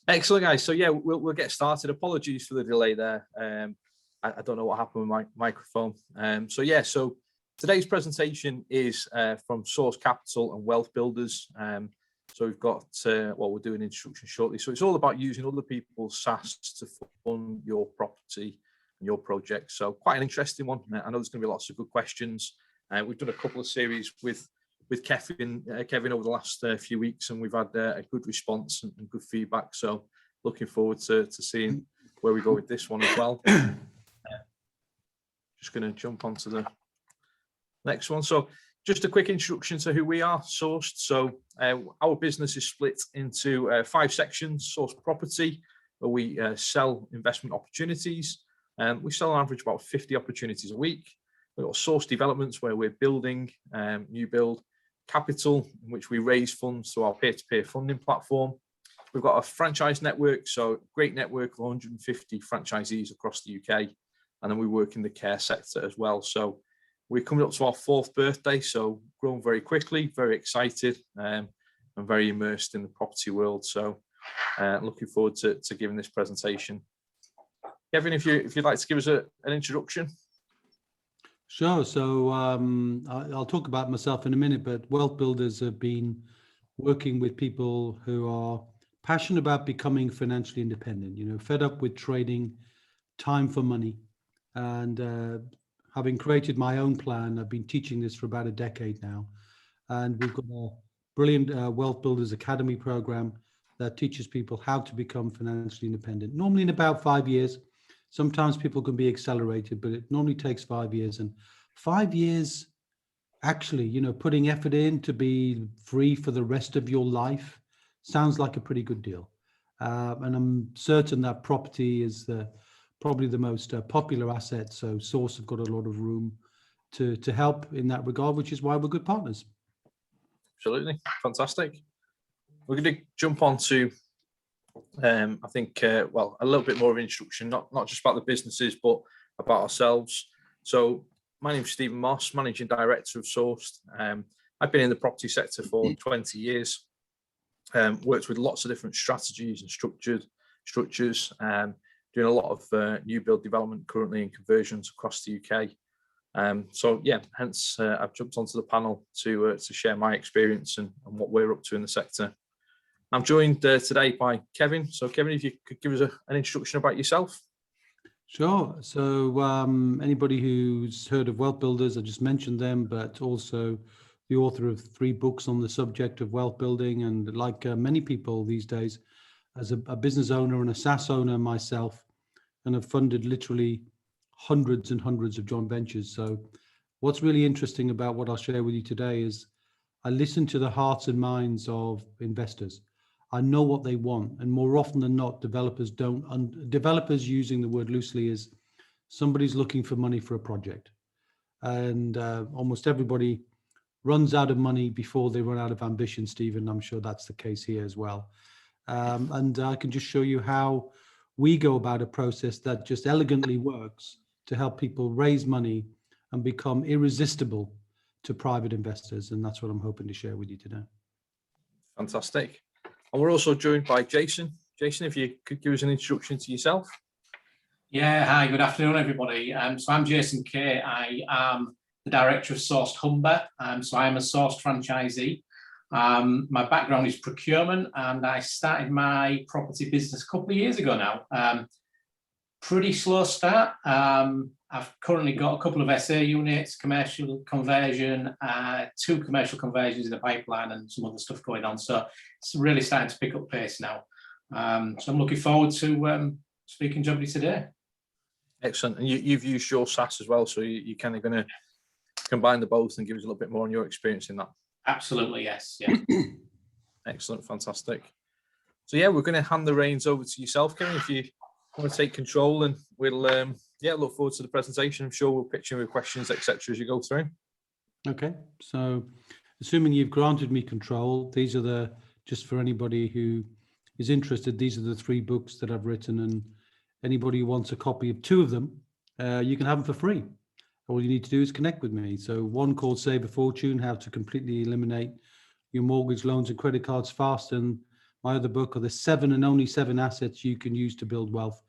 Excellent, guys. So yeah, we'll get started. Apologies for the delay there. I don't know what happened with my microphone. So today's presentation is from Source Capital and Wealth Builders. So we've got, we'll do an introduction shortly. So it's all about using other people's SaaS to fund your property and your project. So quite an interesting one. I know there's going to be lots of good questions. We've done a couple of series with Kevin over the last few weeks, and we've had a good response and good feedback. So looking forward to seeing where we go with this one as well. Just going to jump onto the next one. So just a quick introduction to who we are, Sourced. So our business is split into 5 sections. Source Property, where we sell investment opportunities. We sell on average about 50 opportunities a week. We've got Source Developments, where we're building new build. Capital, in which we raise funds through our peer-to-peer funding platform. We've got a franchise network, so great network of 150 franchisees across the UK. And then we work in the care sector as well. So we're coming up to our 4th birthday, so grown very quickly, very excited, and very immersed in the property world. So looking forward to giving this presentation. Kevin, if you'd like to give us an introduction. Sure. So I'll talk about myself in a minute, but Wealth Builders have been working with people who are passionate about becoming financially independent, fed up with trading time for money. And having created my own plan, I've been teaching this for about a decade now. And we've got a brilliant Wealth Builders Academy program that teaches people how to become financially independent, normally in about 5 years. Sometimes people can be accelerated, but it normally takes 5 years. And 5 years, actually, putting effort in to be free for the rest of your life sounds like a pretty good deal. And I'm certain that property is probably the most popular asset. So Source have got a lot of room to help in that regard, which is why we're good partners. Absolutely. Fantastic. We're going to jump on to I think, a little bit more of an introduction, not just about the businesses, but about ourselves. So my name is Stephen Moss, Managing Director of Sourced. I've been in the property sector for 20 years, worked with lots of different strategies and structures, doing a lot of new build development currently and conversions across the UK. Hence I've jumped onto the panel to share my experience and what we're up to in the sector. I'm joined today by Kevin. So Kevin, if you could give us an introduction about yourself. Sure. So anybody who's heard of Wealth Builders, I just mentioned them, but also the author of 3 books on the subject of wealth building. And like many people these days, as a business owner and a SaaS owner myself, and have funded literally hundreds and hundreds of joint ventures. So what's really interesting about what I'll share with you today is I listen to the hearts and minds of investors. I know what they want, and more often than not, developers don't. Developers, using the word loosely, is somebody's looking for money for a project, and almost everybody runs out of money before they run out of ambition. Stephen, I'm sure that's the case here as well. And I can just show you how we go about a process that just elegantly works to help people raise money and become irresistible to private investors, and that's what I'm hoping to share with you today. Fantastic. And we're also joined by Jason. Jason, if you could give us an introduction to yourself. Yeah, hi, good afternoon, everybody. So I'm Jason Kay. I am the director of Sourced Humber. So I'm a Sourced franchisee. My background is procurement, and I started my property business a couple of years ago now. Pretty slow start. I've currently got a couple of SA units, commercial conversion, 2 commercial conversions in the pipeline, and some other stuff going on. So it's really starting to pick up pace now. So I'm looking forward to speaking to everybody today. Excellent. And you've used your SaaS as well, so you're kind of going to combine the both and give us a little bit more on your experience in that. Absolutely, yes. Yeah. Excellent. Fantastic. So yeah, we're going to hand the reins over to yourself, Kevin, if you want to take control, and we'll look forward to the presentation. I'm sure we'll pitch in with questions, etc., as you go through. Okay, so assuming you've granted me control, these are just for anybody who is interested, these are the 3 books that I've written, and anybody who wants a copy of 2 of them, you can have them for free. All you need to do is connect with me. So one called Save a Fortune, how to completely eliminate your mortgage, loans and credit cards fast, and my other book, are the 7 and only 7 assets you can use to build wealth.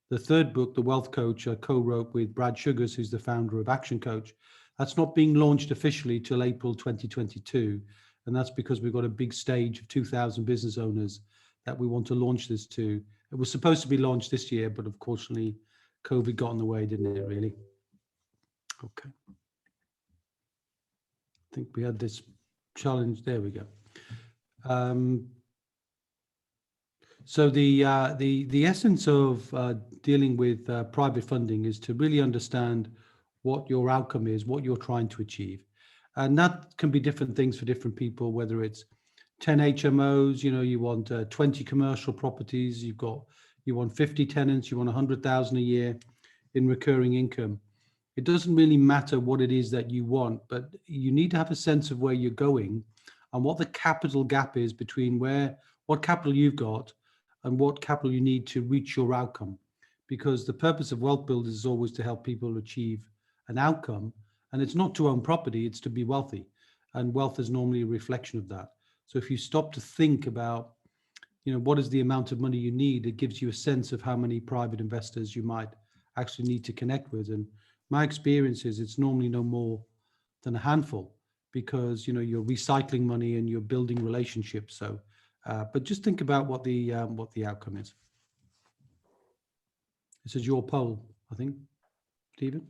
The third book, The Wealth Coach, I co-wrote with Brad Sugars, who's the founder of Action Coach. That's not being launched officially till April 2022. And that's because we've got a big stage of 2,000 business owners that we want to launch this to. It was supposed to be launched this year, but unfortunately, COVID got in the way, didn't it, really? Okay. I think we had this challenge. There we go. So the essence of dealing with private funding is to really understand what your outcome is, what you're trying to achieve. And that can be different things for different people, whether it's 10 HMOs, you want 20 commercial properties, you want 50 tenants, you want 100,000 a year in recurring income. It doesn't really matter what it is that you want, but you need to have a sense of where you're going and what the capital gap is between what capital you've got and what capital you need to reach your outcome. Because the purpose of Wealth Builders is always to help people achieve an outcome. And it's not to own property, it's to be wealthy. And wealth is normally a reflection of that. So if you stop to think about, what is the amount of money you need, it gives you a sense of how many private investors you might actually need to connect with. And my experience is it's normally no more than a handful, because you're recycling money and you're building relationships. So, but just think about what the outcome is. This is your poll, I think, Stephen.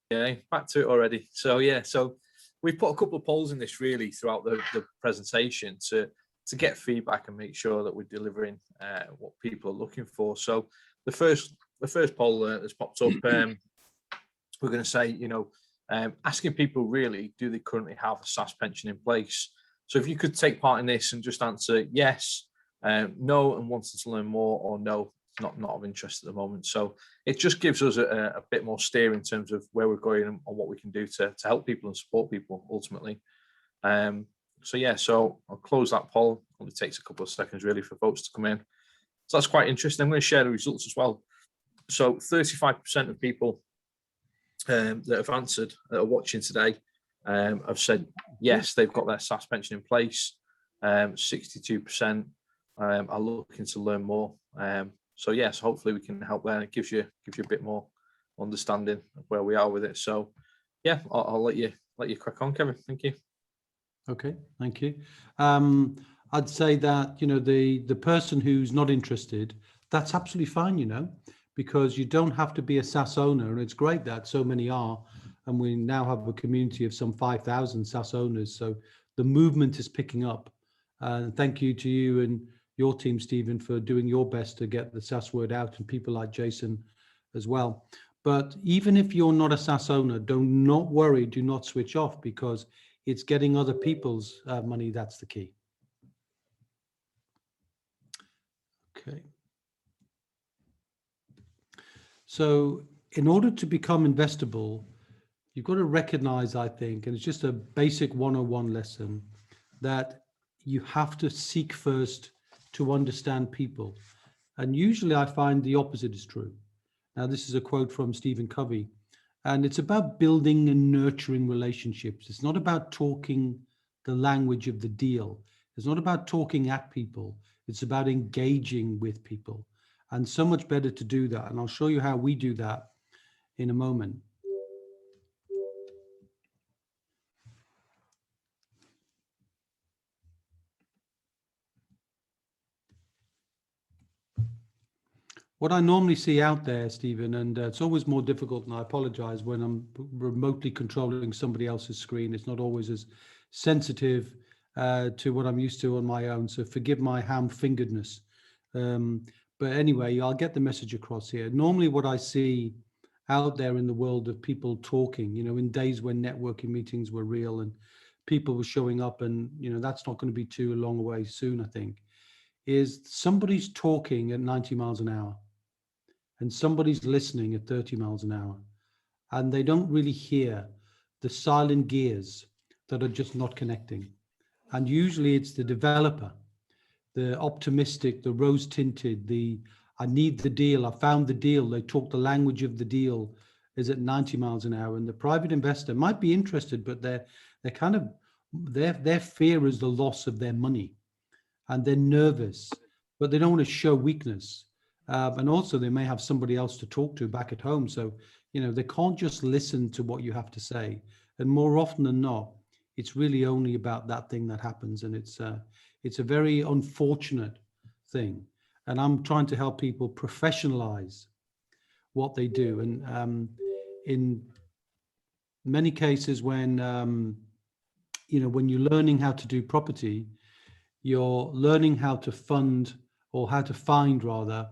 Yeah, back to it already. So so we've put a couple of polls in this really throughout the presentation to get feedback and make sure that we're delivering what people are looking for. So the first poll that's popped up, we're going to say, asking people really, do they currently have a SSAS pension in place? So if you could take part in this and just answer yes, no, and wanted to learn more, or no, not of interest at the moment. So it just gives us a bit more steer in terms of where we're going and what we can do to help people and support people ultimately. So I'll close that poll. Only takes a couple of seconds really for votes to come in. So that's quite interesting. I'm going to share the results as well. So 35% of people that have answered, that are watching today, have said yes, they've got their SSAS pension in place. 62% are looking to learn more. So yes, hopefully we can help there, and it gives you a bit more understanding of where we are with it. So yeah, I'll let you crack on, Kevin. Thank you. Okay, thank you. I'd say that the person who's not interested, that's absolutely fine, because you don't have to be a SSAS owner, and it's great that so many are, and we now have a community of some 5,000 SSAS owners. So the movement is picking up. And thank you to you and your team, Stephen, for doing your best to get the SSAS word out, and people like Jason as well. But even if you're not a SSAS owner, do not worry, do not switch off, because it's getting other people's money that's the key. Okay. So in order to become investable, you've got to recognize, I think, and it's just a basic 101 lesson, that you have to seek first to understand people. And usually I find the opposite is true. Now, this is a quote from Stephen Covey, and it's about building and nurturing relationships. It's not about talking the language of the deal. It's not about talking at people. It's about engaging with people. And so much better to do that. And I'll show you how we do that in a moment. What I normally see out there, Stephen, and it's always more difficult, and I apologize, when I'm remotely controlling somebody else's screen. It's not always as sensitive to what I'm used to on my own. So forgive my ham-fingeredness. But anyway, I'll get the message across here. Normally what I see out there in the world of people talking, in days when networking meetings were real and people were showing up, and, that's not going to be too long away soon, I think, is somebody's talking at 90 miles an hour and somebody's listening at 30 miles an hour, and they don't really hear the silent gears that are just not connecting. And usually it's the developer, the optimistic, the rose tinted, I need the deal, I found the deal, they talk the language of the deal, is at 90 miles an hour. And the private investor might be interested, but they're kind of their fear is the loss of their money, and they're nervous, but they don't want to show weakness. And also they may have somebody else to talk to back at home. So, they can't just listen to what you have to say. And more often than not, it's really only about that thing that happens. And it's a very unfortunate thing. And I'm trying to help people professionalize what they do. And in many cases, when when you're learning how to do property, you're learning how to fund, or how to find rather,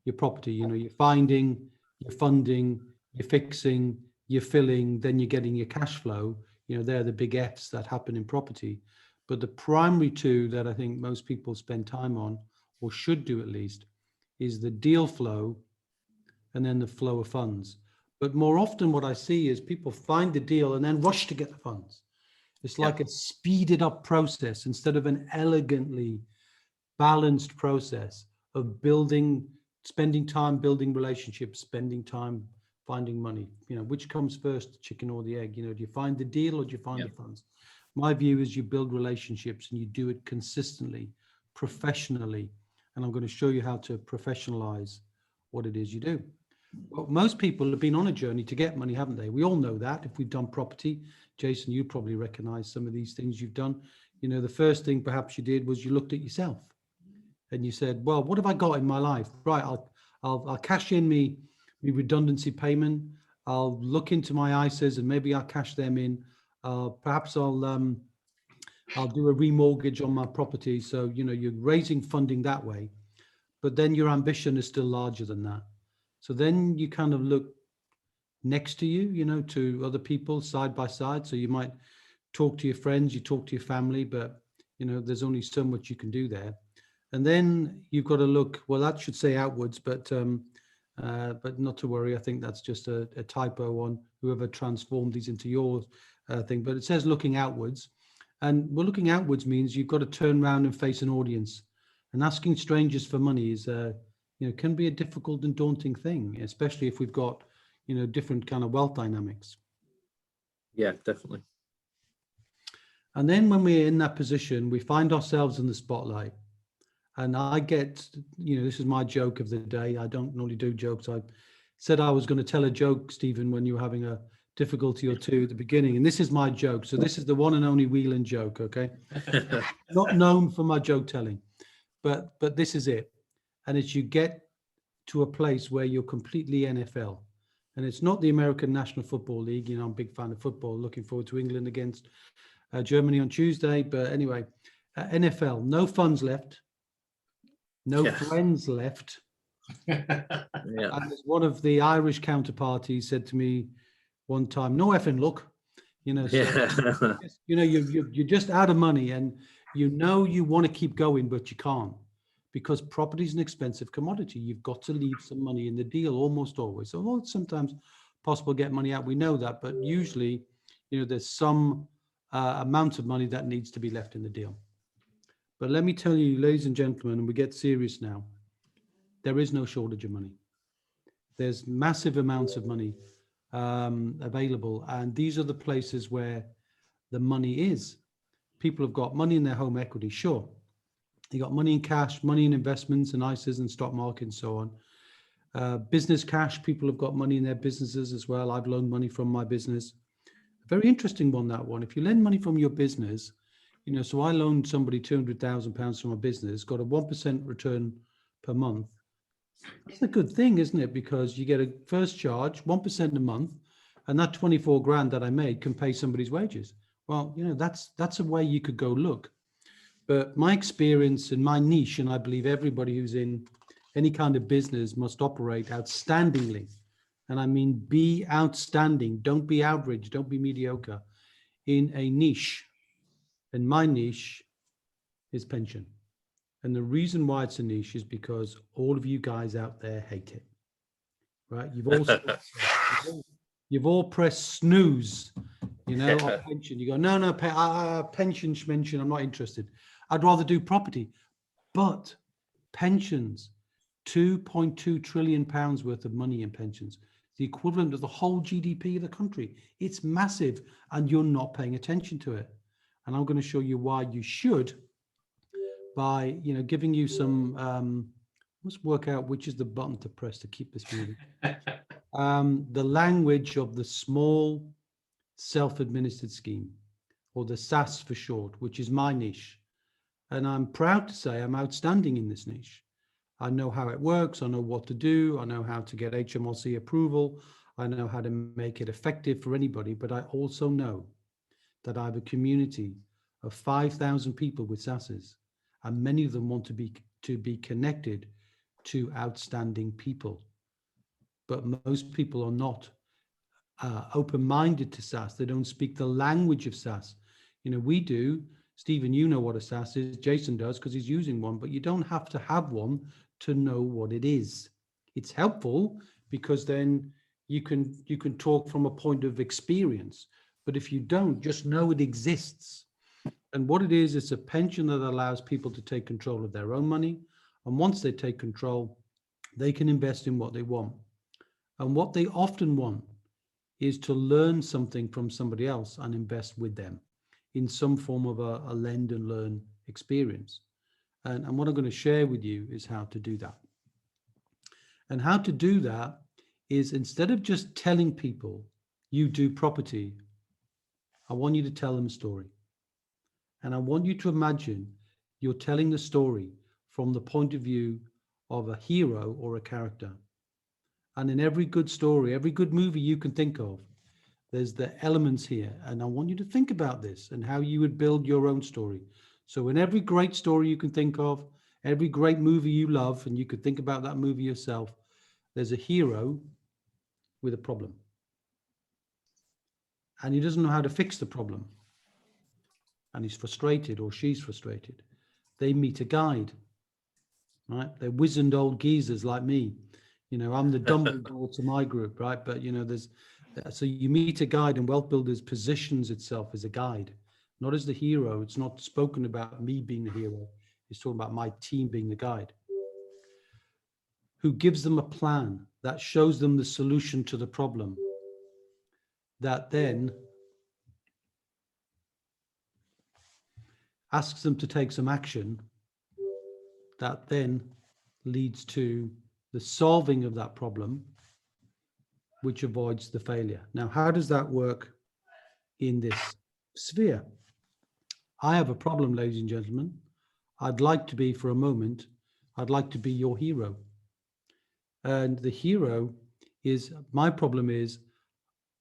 your property. You're finding, you're funding, you're fixing, you're filling, then you're getting your cash flow. They're the big F's that happen in property. But the primary two that I think most people spend time on, or should do at least, is the deal flow and then the flow of funds. But more often what I see is people find the deal and then rush to get the funds. It's like a speeded up process instead of an elegantly balanced process of spending time building relationships, spending time finding money. Which comes first, the chicken or the egg? Do you find the deal or do you find the funds? My view is you build relationships and you do it consistently, professionally. And I'm going to show you how to professionalize what it is you do. Well, most people have been on a journey to get money, haven't they? We all know that. If we've done property, Jason, you probably recognize some of these things you've done. The first thing perhaps you did was you looked at yourself and you said, well, what have I got in my life? Right, I'll cash in me redundancy payment. I'll look into my ISAs and maybe I'll cash them in. Perhaps I'll do a remortgage on my property. So, you're raising funding that way, but then your ambition is still larger than that. So then you kind of look next to you, to other people side by side. So you might talk to your friends, you talk to your family, but, there's only so much you can do there. And then you've got to look, well, that should say outwards, but not to worry. I think that's just a typo on whoever transformed these into your thing. But it says looking outwards. And well, looking outwards means you've got to turn around and face an audience. And asking strangers for money is can be a difficult and daunting thing, especially if we've got, different kind of wealth dynamics. Yeah, definitely. And then when we're in that position, we find ourselves in the spotlight. And I get, this is my joke of the day. I don't normally do jokes. I said I was going to tell a joke, Stephen, when you were having a difficulty or two at the beginning. And this is my joke. So this is the one and only Whelan joke, okay? Not known for my joke telling, but this is it. And it's you get to a place where you're completely NFL. And it's not the American National Football League. I'm a big fan of football, looking forward to England against Germany on Tuesday. But anyway, NFL, no funds left, no friends left. And as one of the Irish counterparties said to me one time, no effing luck. So, you're just out of money and you want to keep going, but you can't. Because property is an expensive commodity. You've got to leave some money in the deal almost always. Although it's sometimes possible to get money out, we know that, but usually, there's some amount of money that needs to be left in the deal. But let me tell you, ladies and gentlemen, and we get serious now, there is no shortage of money. There's massive amounts of money available, and these are the places where the money is. People have got money in their home equity, sure. You got money in cash, money in investments and ISAs and stock market and so on. Business cash, people have got money in their businesses as well. I've loaned money from my business. Very interesting one, that one. If you lend money from your business, so I loaned somebody £200,000 from my business, got a 1% return per month. That's a good thing, isn't it? Because you get a first charge, 1% a month, and that 24 grand that I made can pay somebody's wages. Well, that's a way you could go look. But my experience and my niche, and I believe everybody who's in any kind of business must operate outstandingly. And I mean, be outstanding. Don't be average. Don't be mediocre in a niche. And my niche is pension. And the reason why it's a niche is because all of you guys out there hate it, right? You've all pressed snooze, on pension. You go, no, pension, I'm not interested. I'd rather do property. But pensions, 2.2 trillion pounds worth of money in pensions, the equivalent of the whole GDP of the country. It's massive, and you're not paying attention to it. And I'm going to show you why you should by, giving you some, let's work out which is the button to press to keep this moving. The language of the small self-administered scheme, or the SSAS for short, which is my niche. And I'm proud to say I'm outstanding in this niche. I know how it works. I know what to do. I know how to get HMRC approval. I know how to make it effective for anybody, but I also know that I have a community of 5,000 people with SSASs, and many of them want to be connected to outstanding people. But most people are not open-minded to SSAS. They don't speak the language of SSAS. We do. Stephen, you know what a SSAS is. Jason does because he's using one, but you don't have to have one to know what it is. It's helpful because then you can talk from a point of experience. But if you don't, just know it exists. And what it is, it's a pension that allows people to take control of their own money. And once they take control, they can invest in what they want. And what they often want is to learn something from somebody else and invest with them in some form of a lend and learn experience. And what I'm going to share with you is how to do that. And how to do that is, instead of just telling people you do property, I want you to tell them a story. And I want you to imagine you're telling the story from the point of view of a hero or a character. And in every good story, every good movie you can think of, there's the elements here. And I want you to think about this and how you would build your own story. So in every great story you can think of, every great movie you love, and you could think about that movie yourself, there's a hero with a problem. And he doesn't know how to fix the problem. And he's frustrated, or she's frustrated. They meet a guide, right? They're wizened old geezers like me. I'm the Dumbledore to my group, right? But so you meet a guide, and Wealth Builders positions itself as a guide, not as the hero. It's not spoken about me being the hero. It's talking about my team being the guide, who gives them a plan that shows them the solution to the problem, that then asks them to take some action, that then leads to the solving of that problem, which avoids the failure. Now, how does that work in this sphere? I have a problem, ladies and gentlemen. I'd like to be, for a moment, I'd like to be your hero. And the hero is, my problem is,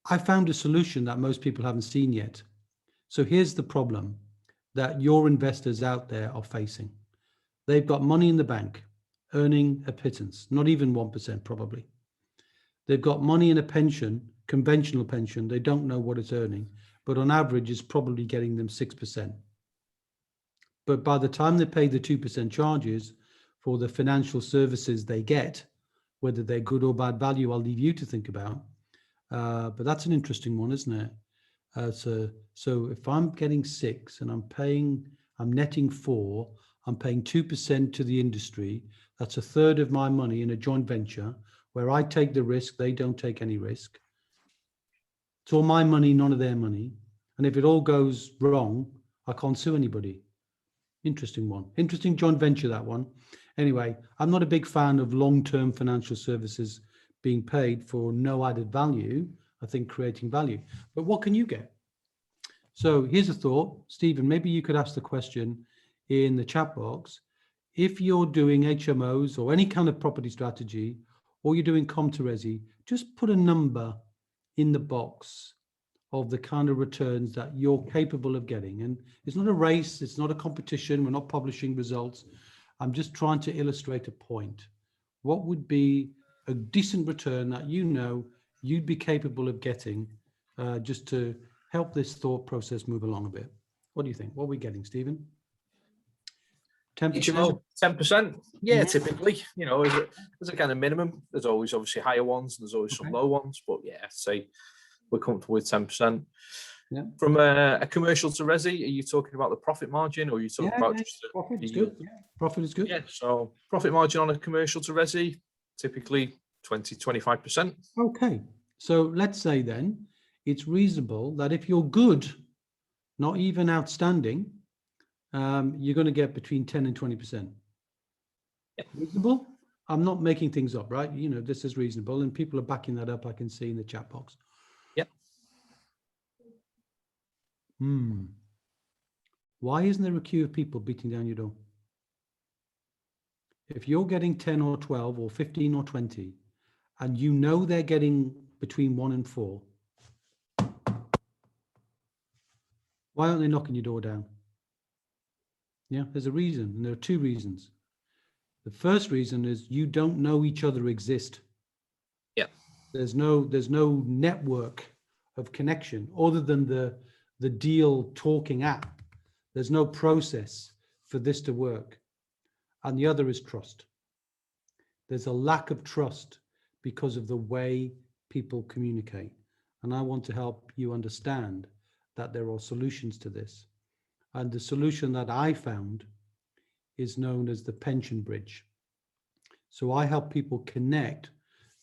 I found a solution that most people haven't seen yet. So here's the problem that your investors out there are facing. They've got money in the bank, earning a pittance, not even 1% probably. They've got money in a pension, conventional pension. They don't know what it's earning, but on average it's probably getting them 6%. But by the time they pay the 2% charges for the financial services they get, whether they're good or bad value, I'll leave you to think about. But that's an interesting one, isn't it? So if I'm getting 6 and I'm netting 4, I'm paying 2% to the industry. That's a third of my money in a joint venture where I take the risk, they don't take any risk. It's all my money, none of their money. And if it all goes wrong, I can't sue anybody. Interesting one. Interesting joint venture, that one. Anyway, I'm not a big fan of long-term financial services being paid for no added value. I think creating value. But what can you get? So here's a thought. Stephen, maybe you could ask the question in the chat box. If you're doing HMOs or any kind of property strategy, or you're doing comp to resi, just put a number in the box of the kind of returns that you're capable of getting. And it's not a race, it's not a competition, we're not publishing results. I'm just trying to illustrate a point. What would be a decent return that you'd be capable of getting just to help this thought process move along a bit? What do you think? What are we getting, Stephen? 10%? 10%. Yeah, typically, as a kind of minimum. There's always obviously higher ones, and there's always some low ones, but yeah, I'd say we're comfortable with 10%. Yeah. From a commercial to resi, are you talking about the profit margin, or are you talking about just profit is good? Yeah, profit is good. Yeah, so profit margin on a commercial to resi, typically 20-25%. Okay, so let's say then it's reasonable that if you're good not even outstanding, you're going to get between 10 and 20%. Yep. Reasonable? I'm not making things up, right? You know, this is reasonable, and people are backing that up. I can see in the chat box. Yep. Why isn't there a queue of people beating down your door? If you're getting 10 or 12 or 15 or 20, and you know they're getting between 1 and 4, why aren't they knocking your door down? Yeah, there's a reason, and there are two reasons. The first reason is you don't know each other exist. Yeah. There's no network of connection other than the deal talking app. There's no process for this to work. And the other is trust. There's a lack of trust because of the way people communicate. And I want to help you understand that there are solutions to this. And the solution that I found is known as the pension bridge. So I help people connect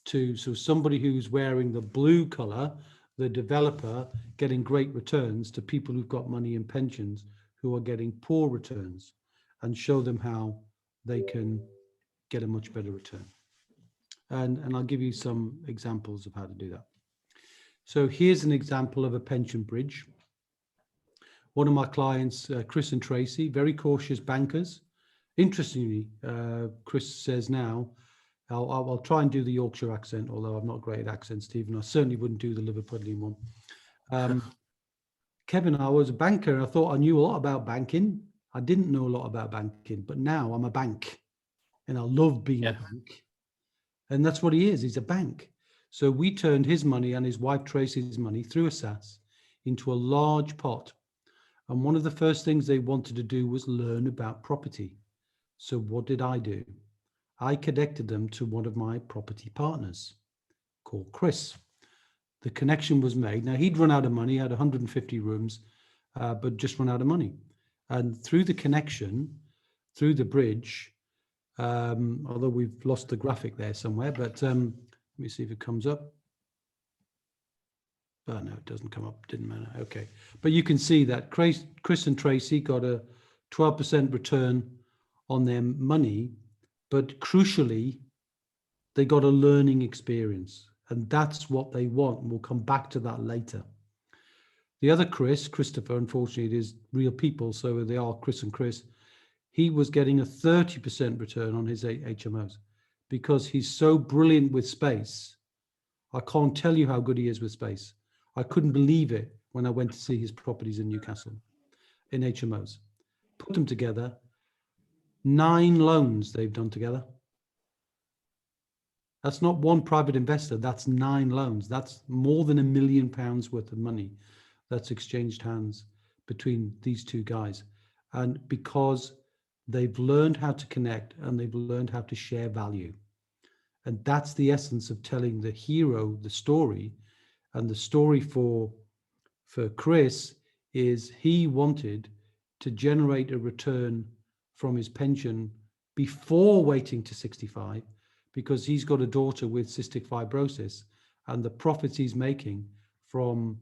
to, so somebody who's wearing the blue color, the developer getting great returns, to people who've got money in pensions who are getting poor returns, and show them how they can get a much better return. And I'll give you some examples of how to do that. So here's an example of a pension bridge. One of my clients, Chris and Tracy, very cautious bankers. Interestingly, Chris says now, I'll try and do the Yorkshire accent, although I'm not great at accents, Stephen. I certainly wouldn't do the Liverpudlian one. Kevin, I was a banker and I thought I knew a lot about banking. I didn't know a lot about banking, but now I'm a bank and I love being a bank. And that's what he is. He's a bank. So we turned his money and his wife Tracy's money through a SSAS into a large pot. And one of the first things they wanted to do was learn about property. So what did I do? I connected them to one of my property partners called Chris. The connection was made. Now he'd run out of money, had 150 rooms, but just run out of money. And through the connection, through the bridge, although we've lost the graphic there somewhere, but let me see if it comes up. Oh, no, it doesn't come up, didn't matter, okay. But you can see that Chris and Tracy got a 12% return on their money, but crucially, they got a learning experience, and that's what they want. And we'll come back to that later. The other Chris, Christopher, unfortunately, it is real people, so they are Chris and Chris. He was getting a 30% return on his HMOs because he's so brilliant with space. I can't tell you how good he is with space. I couldn't believe it when I went to see his properties in Newcastle in HMOs. Put them together, 9 loans they've done together. That's not one private investor, that's 9 loans. That's more than £1 million worth of money that's exchanged hands between these two guys. And because they've learned how to connect and they've learned how to share value. And that's the essence of telling the hero the story. And the story for Chris is he wanted to generate a return from his pension before waiting to 65, because he's got a daughter with cystic fibrosis, and the profits he's making from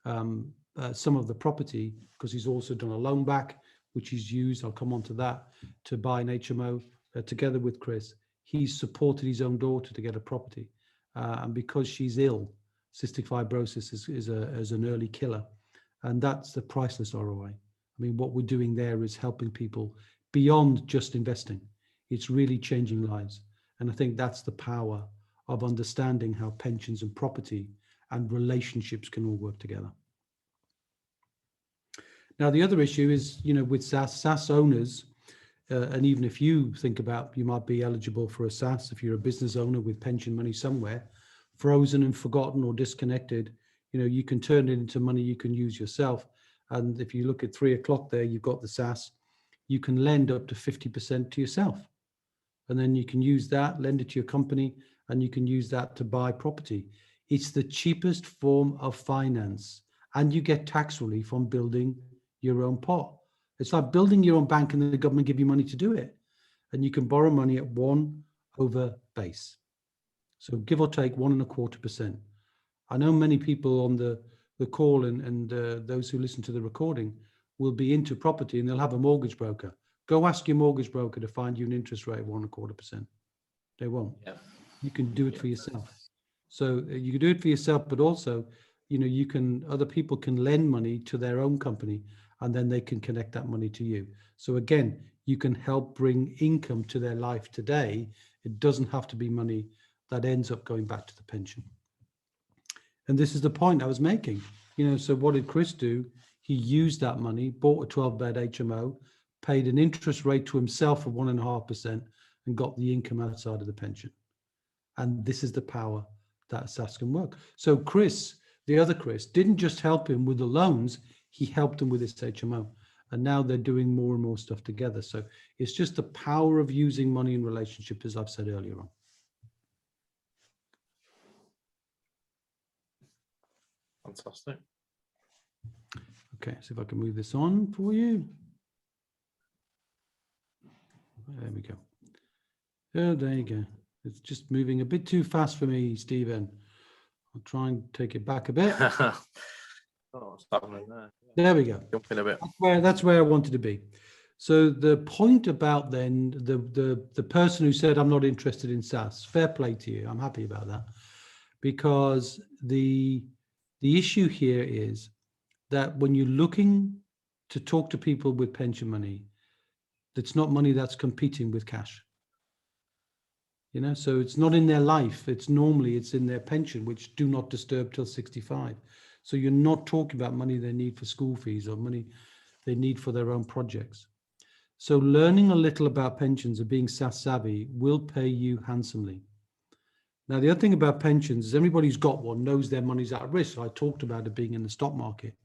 some of the property, because he's also done a loan back, which he's used, I'll come on to that, to buy an HMO together with Chris. He's supported his own daughter to get a property. And because she's ill, cystic fibrosis is an early killer. And that's the priceless ROI. I mean, what we're doing there is helping people beyond just investing. It's really changing lives. And I think that's the power of understanding how pensions and property and relationships can all work together. Now, the other issue is, you know, with SSAS owners, and even if you think about, you might be eligible for a SSAS if you're a business owner with pension money somewhere, frozen and forgotten or disconnected, you know, you can turn it into money you can use yourself. And if you look at 3 o'clock there, you've got the SSAS, you can lend up to 50% to yourself. And then you can use that, lend it to your company, and you can use that to buy property. It's the cheapest form of finance, and you get tax relief on building your own pot. It's like building your own bank and the government give you money to do it. And you can borrow money at 1 over base. So give or take 1.25%. I know many people on the the call and those who listen to the recording will be into property and they'll have a mortgage broker. Go ask your mortgage broker to find you an interest rate of 1.25%. They won't. Yeah. You can do it for yourself. So you can do it for yourself, but also, you can, other people can lend money to their own company and then they can connect that money to you. So again, you can help bring income to their life today. It doesn't have to be money that ends up going back to the pension. And this is the point I was making. So what did Chris do? He used that money, bought a 12-bed HMO, paid an interest rate to himself of 1.5% and got the income outside of the pension. And this is the power that SSAS can work. So Chris, the other Chris, didn't just help him with the loans, he helped him with his HMO. And now they're doing more and more stuff together. So it's just the power of using money in relationship, as I've said earlier on. Fantastic. Okay, so if I can move this on for you. There we go. Oh, there you go. It's just moving a bit too fast for me, Stephen. I'll try and take it back a bit. Oh, it's happening there. There we go. Jumping a bit. That's where I wanted to be. So the point about then the person who said, I'm not interested in SSAS, fair play to you. I'm happy about that, because the issue here is that when you're looking to talk to people with pension money, it's not money that's competing with cash. So it's not in their life. It's in their pension, which do not disturb till 65. So you're not talking about money they need for school fees or money they need for their own projects. So learning a little about pensions and being SSAS savvy will pay you handsomely. Now, the other thing about pensions is everybody who's got one knows their money's at risk. So I talked about it being in the stock market.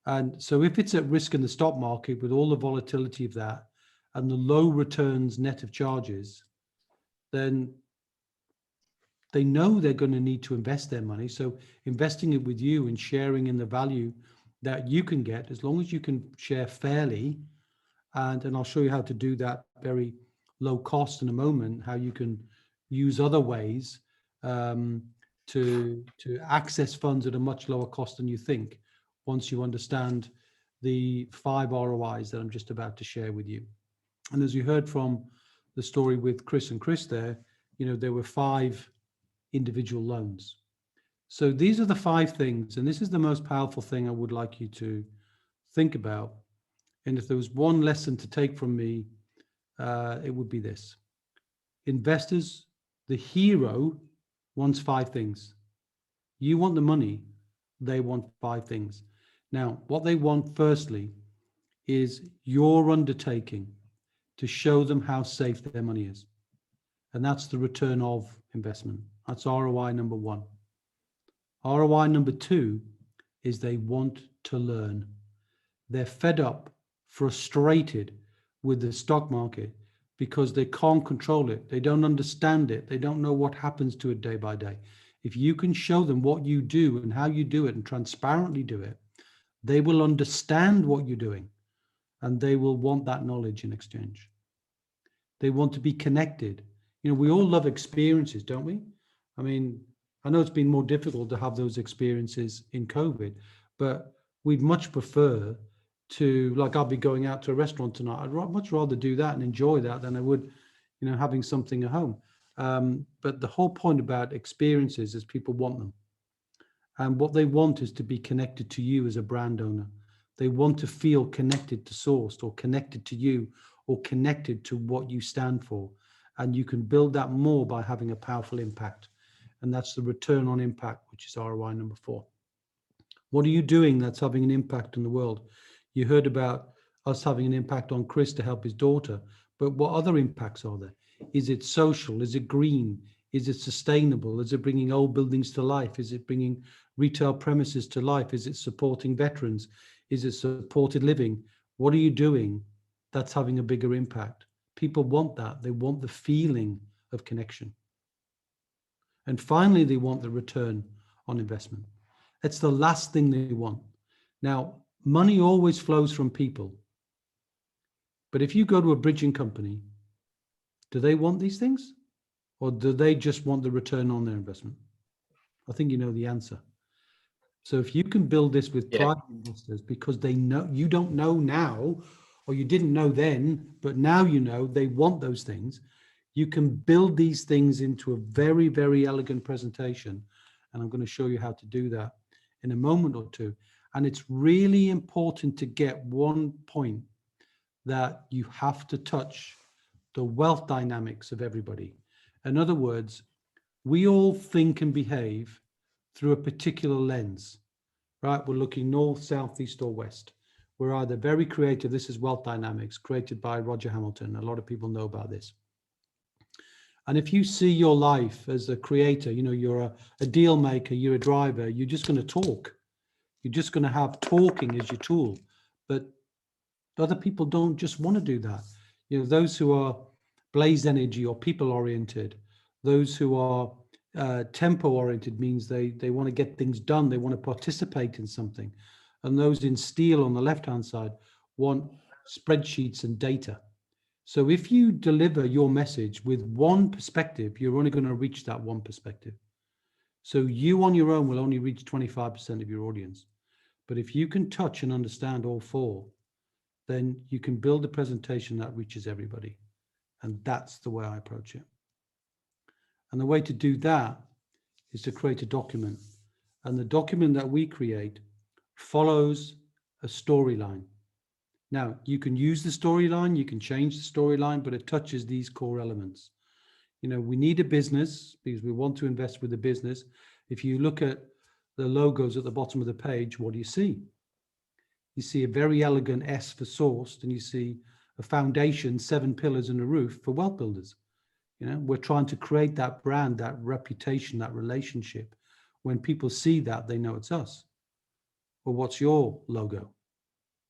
And so if it's at risk in the stock market with all the volatility of that and the low returns net of charges, then they know they're going to need to invest their money. So investing it with you and sharing in the value that you can get, as long as you can share fairly, and I'll show you how to do that very low cost in a moment, how you can use other ways to access funds at a much lower cost than you think, once you understand the 5 ROIs that I'm just about to share with you. And as you heard from the story with Chris and Chris there, there were 5 individual loans. So these are the 5 things, and this is the most powerful thing I would like you to think about. And if there was one lesson to take from me, it would be this. Investors, the hero wants 5 things. You want the money, they want 5 things. Now, what they want firstly is your undertaking to show them how safe their money is. And that's the return of investment. That's ROI number 1. ROI number 2 is they want to learn. They're fed up, frustrated with the stock market because they can't control it. They don't understand it. They don't know what happens to it day by day. If you can show them what you do and how you do it and transparently do it, they will understand what you're doing and they will want that knowledge in exchange. They want to be connected. We all love experiences, don't we? I mean, I know it's been more difficult to have those experiences in COVID, but we'd much prefer to, like, I'll be going out to a restaurant tonight. I'd much rather do that and enjoy that than I would, having something at home. But the whole point about experiences is people want them. And what they want is to be connected to you as a brand owner. They want to feel connected to Sourced or connected to you or connected to what you stand for. And you can build that more by having a powerful impact. And that's the return on impact, which is ROI number 4. What are you doing that's having an impact in the world? You heard about us having an impact on Chris to help his daughter, but what other impacts are there? Is it social? Is it green? Is it sustainable? Is it bringing old buildings to life? Is it bringing retail premises to life? Is it supporting veterans? Is it supported living? What are you doing that's having a bigger impact? People want that. They want the feeling of connection. And finally, they want the return on investment. It's the last thing they want. Now, money always flows from people. But if you go to a bridging company, do they want these things? Or do they just want the return on their investment? I think you know the answer. So if you can build this with Yeah. private investors, because they know, you don't know now, or you didn't know then, but now you know they want those things, you can build these things into a very, very elegant presentation. And I'm going to show you how to do that in a moment or two. And it's really important to get one point, that you have to touch the wealth dynamics of everybody. In other words, we all think and behave through a particular lens, right? We're looking north, south, east, or west. We're either very creative. This is wealth dynamics, created by Roger Hamilton. A lot of people know about this. And if you see your life as a creator, you know, you're a deal maker, you're a driver, you're just going to talk. You're just going to have talking as your tool. But other people don't just want to do that. You know, those who are blaze energy or people oriented, those who are tempo oriented, means they want to get things done. They want to participate in something. And those in steel on the left hand side want spreadsheets and data. So if you deliver your message with one perspective, you're only going to reach that one perspective. So you on your own will only reach 25% of your audience. But if you can touch and understand all four, then you can build a presentation that reaches everybody. And that's the way I approach it. And the way to do that is to create a document. And the document that we create follows a storyline. Now, you can use the storyline, you can change the storyline, but it touches these core elements. You know, we need a business because we want to invest with a business. If you look at the logos at the bottom of the page, what do you see? You see a very elegant S for sourced, and you see a foundation, 7 pillars and a roof for wealth builders. You know, we're trying to create that brand, that reputation, that relationship. When people see that, they know it's us. Well, what's your logo?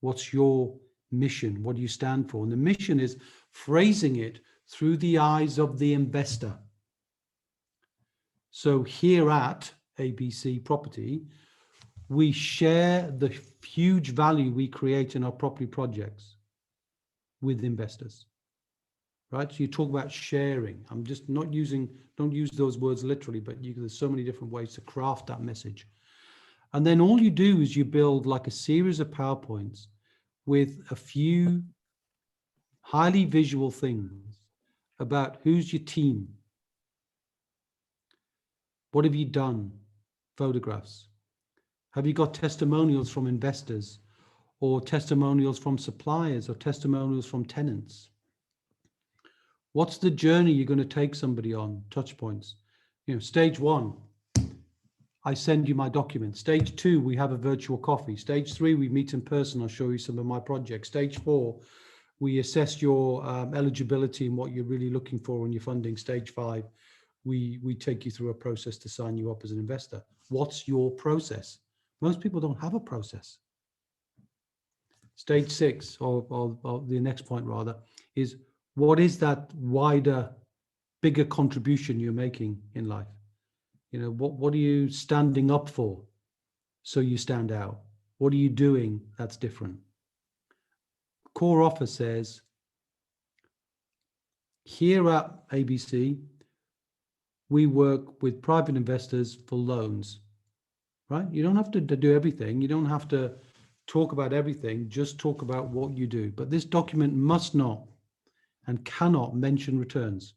What's your mission? What do you stand for? And the mission is phrasing it through the eyes of the investor. So here at ABC Property, we share the huge value we create in our property projects with investors, right? So you talk about sharing. I'm just not using, don't use those words literally, but there's so many different ways to craft that message. And then all you do is you build like a series of PowerPoints with a few highly visual things about who's your team, what have you done, photographs. Have you got testimonials from investors, or testimonials from suppliers, or testimonials from tenants? What's the journey you're going to take somebody on? Touch points. You know, stage 1, I send you my document. Stage 2, we have a virtual coffee. Stage 3, we meet in person. I'll show you some of my projects. Stage 4, we assess your eligibility and what you're really looking for in your funding. Stage 5, we take you through a process to sign you up as an investor. What's your process? Most people don't have a process. Stage 6, or the next point rather, is what is that wider, bigger contribution you're making in life? You know, what are you standing up for so you stand out? What are you doing that's different? Core offer says, here at ABC, we work with private investors for loans, right? You don't have to do everything. You don't have to talk about everything. Just talk about what you do. But this document must not and cannot mention returns.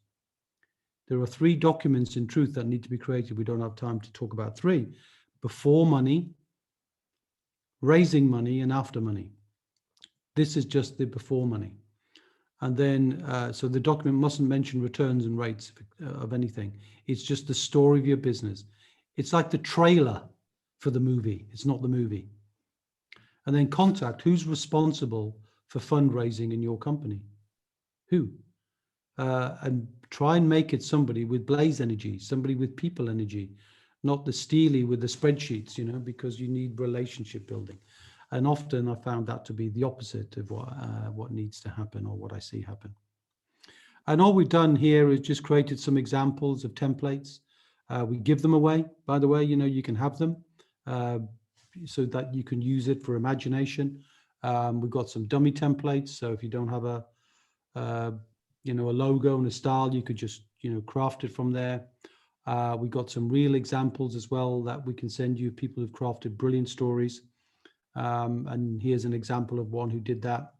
There are 3 documents in truth that need to be created. We don't have time to talk about 3. Before money, raising money, and after money. This is just the before money. And then, so the document mustn't mention returns and rates of anything. It's just the story of your business. It's like the trailer for the movie. It's not the movie. And then contact, who's responsible for fundraising in your company? Who? And try and make it somebody with blaze energy, somebody with people energy, not the steely with the spreadsheets, you know, because you need relationship building. And often I found that to be the opposite of what needs to happen, or what I see happen. And all we've done here is just created some examples of templates. We give them away, by the way, you know, you can have them so that you can use it for imagination. We've got some dummy templates. So if you don't have a logo and a style, you could just, you know, craft it from there. We got some real examples as well that we can send you. People who've crafted brilliant stories. And here's an example of one who did that,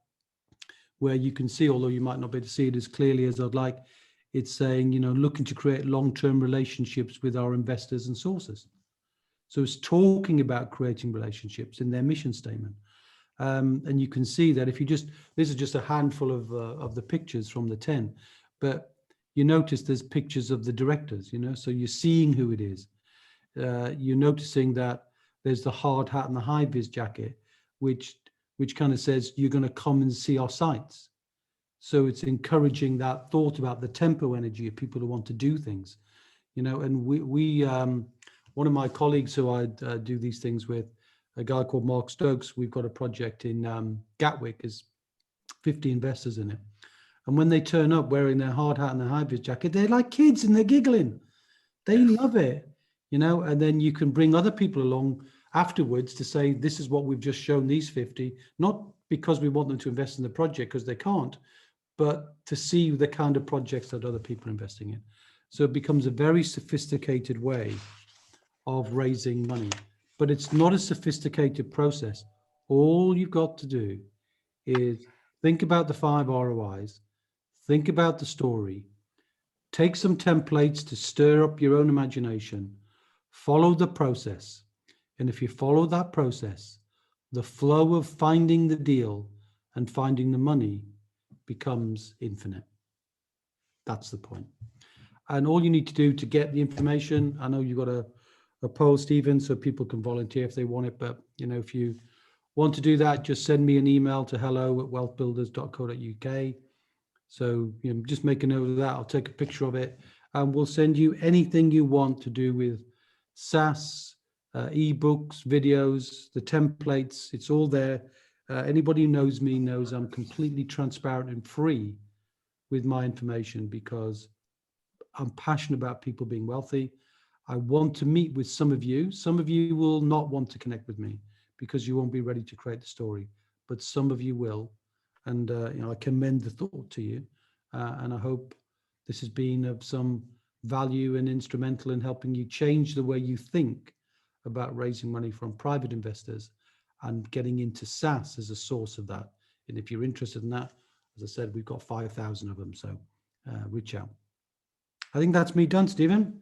where you can see, although you might not be able to see it as clearly as I'd like, it's saying, looking to create long-term relationships with our investors and sources. So it's talking about creating relationships in their mission statement. And you can see that if you this is just a handful of the pictures from the 10, but you notice there's pictures of the directors, so you're seeing who it is. You're noticing that there's the hard hat and the high vis jacket, which kind of says you're going to come and see our sites. So it's encouraging that thought about the tempo energy of people who want to do things, and we one of my colleagues who I do these things with, a guy called Mark Stokes, we've got a project in Gatwick, there's 50 investors in it. And when they turn up wearing their hard hat and their high vis jacket, they're like kids and they're giggling. They love it, and then you can bring other people along afterwards to say, this is what we've just shown these 50, not because we want them to invest in the project, because they can't, but to see the kind of projects that other people are investing in. So it becomes a very sophisticated way of raising money, but it's not a sophisticated process. All you've got to do is think about the 5 ROIs, think about the story, take some templates to stir up your own imagination, follow the process. And if you follow that process, the flow of finding the deal and finding the money becomes infinite. That's the point. And all you need to do to get the information, I know you've got a poll, Stephen, so people can volunteer if they want it. But, if you want to do that, just send me an email to hello@wealthbuilders.co.uk. So, just make a note of that. I'll take a picture of it and we'll send you anything you want to do with SaaS, ebooks, videos, the templates. It's all there. Anybody who knows me knows I'm completely transparent and free with my information because I'm passionate about people being wealthy. I want to meet with some of you. Some of you will not want to connect with me because you won't be ready to create the story, but some of you will. And I commend the thought to you. And I hope this has been of some value and instrumental in helping you change the way you think about raising money from private investors and getting into SaaS as a source of that. And if you're interested in that, as I said, we've got 5,000 of them. So reach out. I think that's me done, Stephen.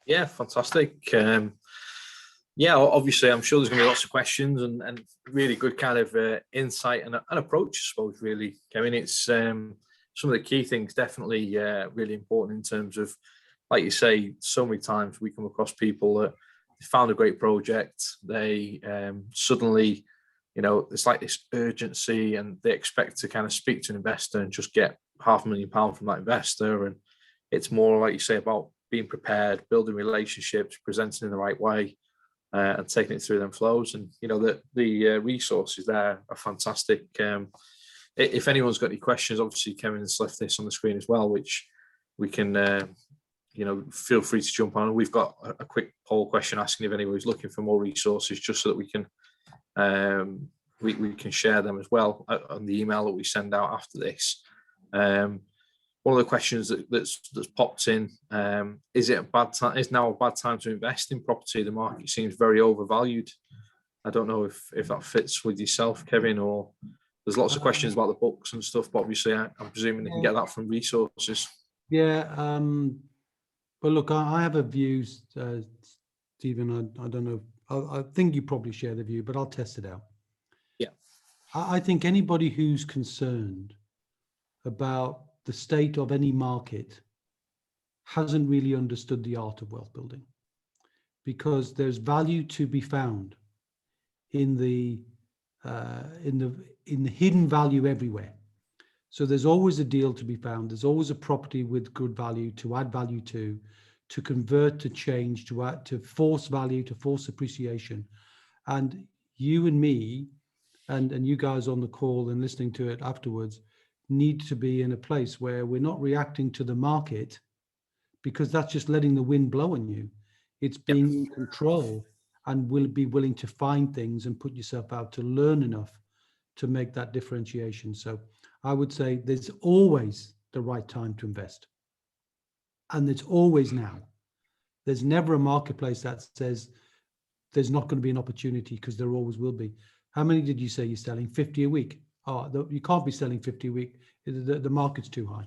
Yeah, fantastic. Obviously, I'm sure there's going to be lots of questions and really good kind of insight and approach, I suppose, really. I mean, it's some of the key things definitely really important in terms of, like you say, so many times we come across people that found a great project. They suddenly, it's like this urgency and they expect to kind of speak to an investor and just get £500,000 from that investor. And it's more, like you say, about being prepared, building relationships, presenting in the right way, and taking it through them flows. And the resources there are fantastic. If anyone's got any questions, obviously Kevin's left this on the screen as well, which we can feel free to jump on. We've got a quick poll question asking if anybody's looking for more resources, just so that we can share them as well on the email that we send out after this. One of the questions that's popped in, is now a bad time to invest in property? The market seems very overvalued. I don't know if that fits with yourself, Kevin, or there's lots of questions about the books and stuff, but obviously I'm presuming they can get that from resources. Yeah, but look, I have a view, Stephen, I don't know, I think you probably share the view, but I'll test it out. Yeah. I think anybody who's concerned about the state of any market hasn't really understood the art of wealth building, because there's value to be found in the hidden value everywhere. So there's always a deal to be found. There's always a property with good value to add value to convert, to change, to add, to force value, to force appreciation. And you and me, and you guys on the call and listening to it afterwards, need to be in a place where we're not reacting to the market, because that's just letting the wind blow on you. It's being in control and will be willing to find things and put yourself out to learn enough to make that differentiation. So I would say there's always the right time to invest, and it's always now. There's never a marketplace that says there's not going to be an opportunity, because there always will be. How many did you say you're selling? 50 a week? Oh, you can't be selling 50 a week. The market's too high.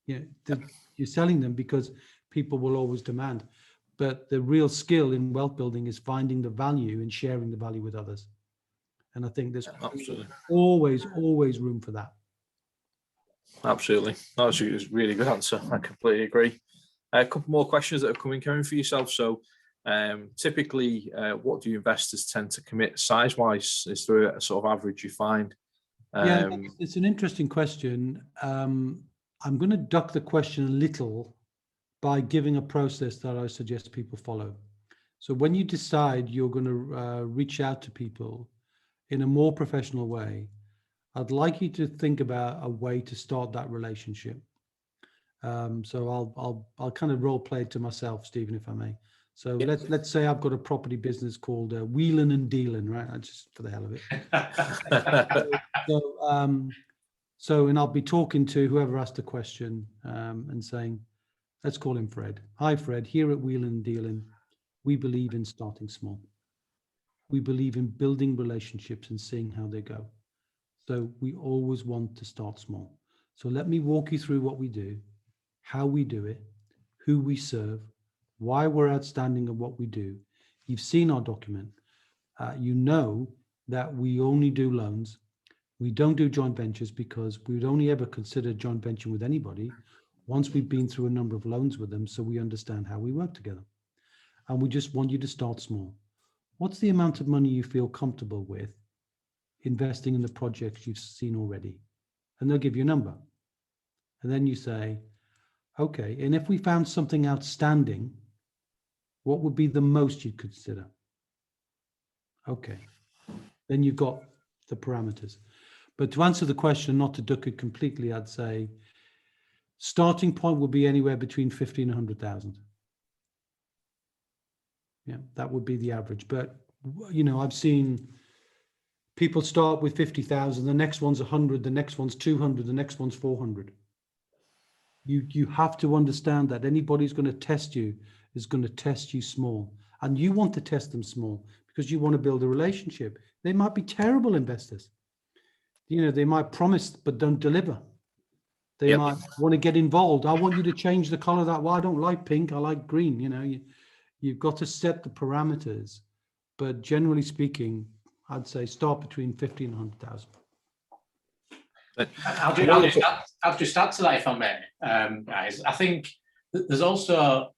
You're selling them because people will always demand. But the real skill in wealth building is finding the value and sharing the value with others. And I think there's always room for that. Absolutely. That was a really good answer. I completely agree. A couple more questions that are coming for yourself. So typically, what do investors tend to commit size-wise? Is there a sort of average you find? Yeah, it's an interesting question. I'm going to duck the question a little by giving a process that I suggest people follow. So when you decide you're going to reach out to people in a more professional way, I'd like you to think about a way to start that relationship. So I'll kind of role play it to myself, Stephen, if I may. So let's say I've got a property business called Whelan and Dealing, right? Just for the hell of it. So and I'll be talking to whoever asked the question and saying, let's call him Fred. Hi, Fred. Here at Whelan and Dealing, we believe in starting small. We believe in building relationships and seeing how they go. So we always want to start small. So let me walk you through what we do, how we do it, who we serve, why we're outstanding at what we do. You've seen our document. You know that we only do loans. We don't do joint ventures because we would only ever consider joint venture with anybody once we've been through a number of loans with them, so we understand how we work together. And we just want you to start small. What's the amount of money you feel comfortable with investing in the projects you've seen already? And they'll give you a number. And then you say, okay, and if we found something outstanding, what would be the most you'd consider? Okay, then you've got the parameters. But to answer the question, not to duck it completely, I'd say starting point would be anywhere between 50 and 100,000. Yeah, that would be the average. But, you know, I've seen people start with 50,000, the next one's 100, the next one's 200, the next one's 400. You have to understand that anybody's going to test you is going to test you small. And you want to test them small because you want to build a relationship. They might be terrible investors. You know, they might promise but don't deliver. They might want to get involved. I want you to change the color of that. Well, I don't like pink, I like green. You know, you've got to set the parameters. But generally speaking, I'd say start between 50 and 100,000. I'll just add to that, if I may, guys. I think there's also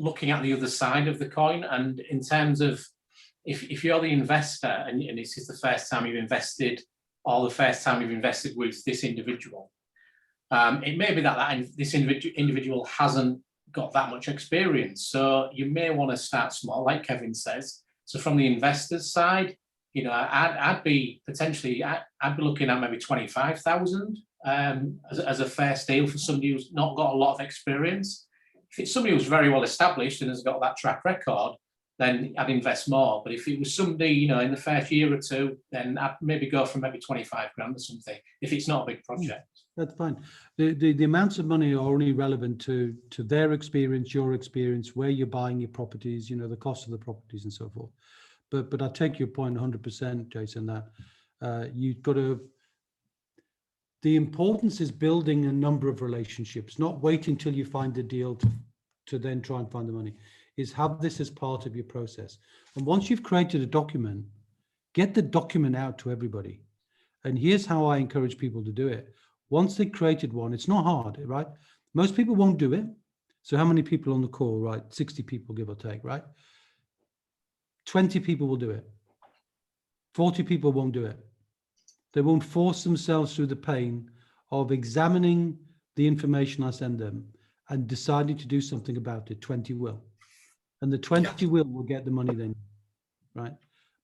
looking at the other side of the coin, and in terms of if you're the investor and this is the first time you've invested, or the first time you've invested with this individual, it may be that this individual hasn't got that much experience. So you may want to start small, like Kevin says. So from the investor's side, you know, I'd be looking at maybe 25,000 as a first deal for somebody who's not got a lot of experience. If it's somebody who's very well established and has got that track record, then I'd invest more. But if it was somebody, you know, in the first year or two, then I'd maybe go for maybe 25 grand or something, if it's not a big project. That's fine. The amounts of money are only relevant to their experience, your experience, where you're buying your properties, you know, the cost of the properties and so forth. But I take your point 100%, Jason, that you've got to, the importance is building a number of relationships, not waiting till you find the deal to then try and find the money, is have this as part of your process. And once you've created a document, get the document out to everybody. And here's how I encourage people to do it. Once they created one, it's not hard, right? Most people won't do it. So how many people on the call, right? 60 people, give or take, right? 20 people will do it. 40 people won't do it. They won't force themselves through the pain of examining the information I send them and deciding to do something about it. 20 will. And the 20 will get the money then, right?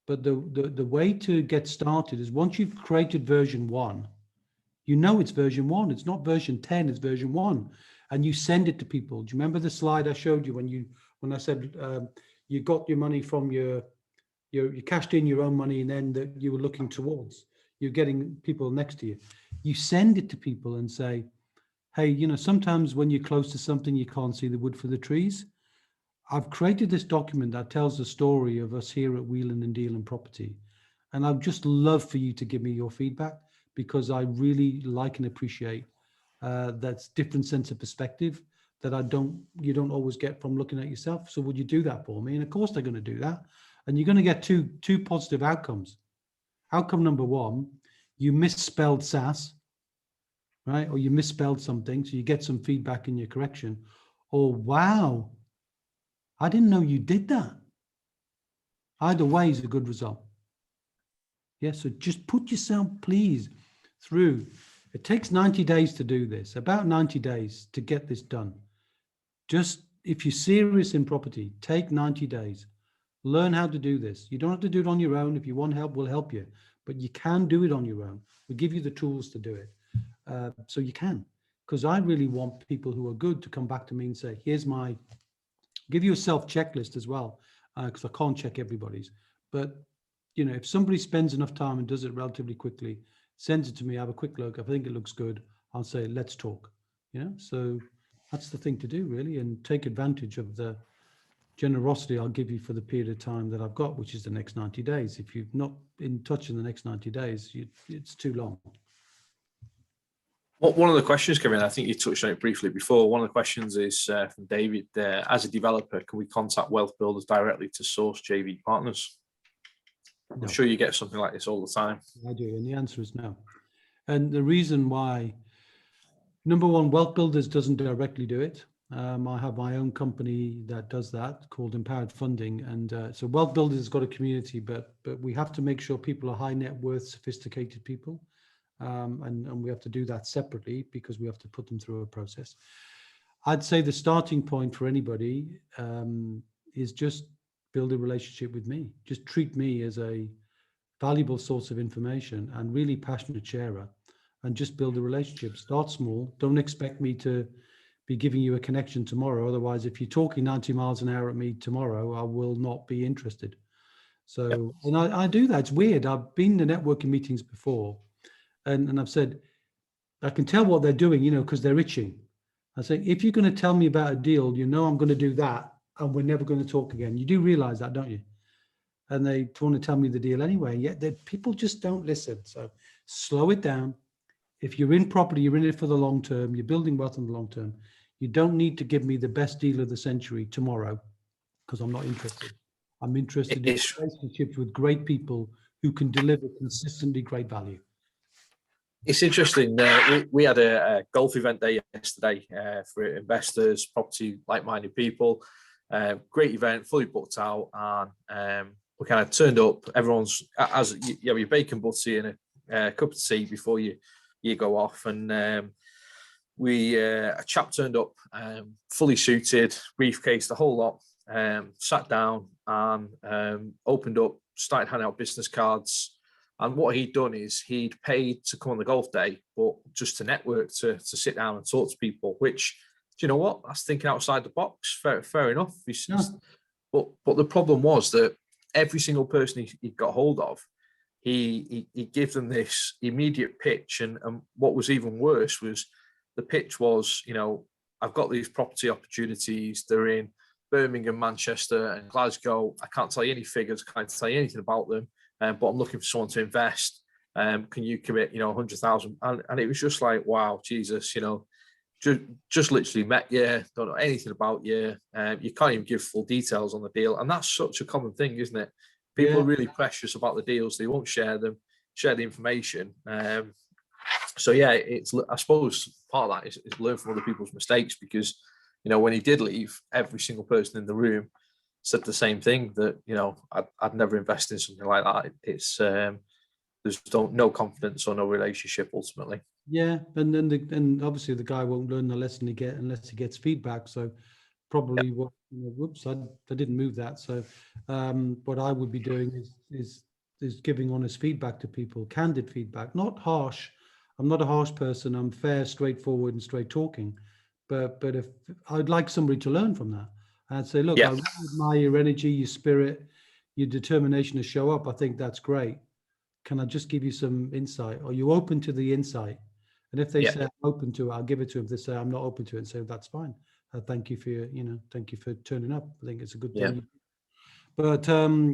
But the way to get started is once you've created version 1, you know it's version 1. It's not version 10, it's version 1. And you send it to people. Do you remember the slide I showed you when I said you got your money from you cashed in your own money and then that you were looking towards, you're getting people next to you. You send it to people and say, hey, you know, sometimes when you're close to something, you can't see the wood for the trees. I've created this document that tells the story of us here at Whelan and Deal and Property. And I'd just love for you to give me your feedback, because I really like and appreciate that's different sense of perspective that you don't always get from looking at yourself. So would you do that for me? And of course they're going to do that. And you're going to get two positive outcomes. Outcome number one, you misspelled SSAS, right? Or you misspelled something. So you get some feedback in your correction. Or, wow, I didn't know you did that. Either way is a good result. Yeah, so just put yourself, please, through. It takes 90 days to do this, about 90 days to get this done. Just, if you're serious in property, take 90 days. Learn how to do this. You don't have to do it on your own. If you want help, we'll help you. But you can do it on your own. We give you the tools to do it. So you can. Because I really want people who are good to come back to me and say, here's my, give you a self-checklist as well, because I can't check everybody's. But, you know, if somebody spends enough time and does it relatively quickly, sends it to me, have a quick look, I think it looks good, I'll say, let's talk. You know, so that's the thing to do, really, and take advantage of the generosity I'll give you for the period of time that I've got, which is the next 90 days. If you're not in touch in the next 90 days, it's too long. One of the questions, Kevin, I think you touched on it briefly before. One of the questions is from David, as a developer, can we contact wealth builders directly to source JV partners? No. I'm sure you get something like this all the time. I do, and the answer is no. And the reason why, number one, Wealth Builders doesn't directly do it. I have my own company that does that called Empowered Funding. And so Wealth Builders has got a community, but we have to make sure people are high net worth, sophisticated people. And we have to do that separately because we have to put them through a process. I'd say the starting point for anybody is just build a relationship with me. Just treat me as a valuable source of information and really passionate sharer, and just build a relationship. Start small. Don't expect me to be giving you a connection tomorrow. Otherwise, if you're talking 90 miles an hour at me tomorrow, I will not be interested. So, and I do that. It's weird. I've been to networking meetings before. And I've said, I can tell what they're doing, you know, because they're itching. I say, if you're going to tell me about a deal, you know, I'm going to do that and we're never going to talk again. You do realize that, don't you? And they want to tell me the deal anyway. Yet people just don't listen. So slow it down. If you're in property, you're in it for the long term. You're building wealth in the long term. You don't need to give me the best deal of the century tomorrow, because I'm not interested. I'm interested in relationships with great people who can deliver consistently great value. It's interesting. We had a golf event day yesterday for investors, property, like-minded people. Great event, fully booked out, and we kind of turned up. Everyone's as you have your bacon butty and a cup of tea before you go off. And a chap turned up, fully suited, briefcase, the whole lot. Sat down and opened up, started handing out business cards. And what he'd done is he'd paid to come on the golf day, but just to network, to sit down and talk to people, which, do you know what? That's thinking outside the box. Fair enough. Yeah. But the problem was that every single person he got hold of, he gave them this immediate pitch. And what was even worse was the pitch was, you know, I've got these property opportunities. They're in Birmingham, Manchester and Glasgow. I can't tell you any figures. I can't tell you anything about them. But I'm looking for someone to invest. Can you commit, you know, 100,000? And it was just like, wow, Jesus, you know, just literally met you, don't know anything about you. You can't even give full details on the deal. And that's such a common thing, isn't it? People are really precious about the deals. They won't share the information. So yeah, I suppose part of that is learn from other people's mistakes, because, you know, when he did leave, every single person in the room said the same thing, that, you know, I'd never invest in something like that. It's there's no confidence or no relationship ultimately. Yeah, and obviously the guy won't learn the lesson he get unless he gets feedback. So probably what, you know, whoops, I didn't move that. So what I would be doing is giving honest feedback to people, candid feedback, not harsh. I'm not a harsh person. I'm fair, straightforward, and straight talking. But if I'd like somebody to learn from that. I'd say, look, I really admire your energy, your spirit, your determination to show up. I think that's great. Can I just give you some insight? Are you open to the insight? And if they Yeah. say I'm open to it, I'll give it to them. If they say I'm not open to it, so that's fine. Thank you for your, thank you for turning up. I think it's a good Yeah. thing. But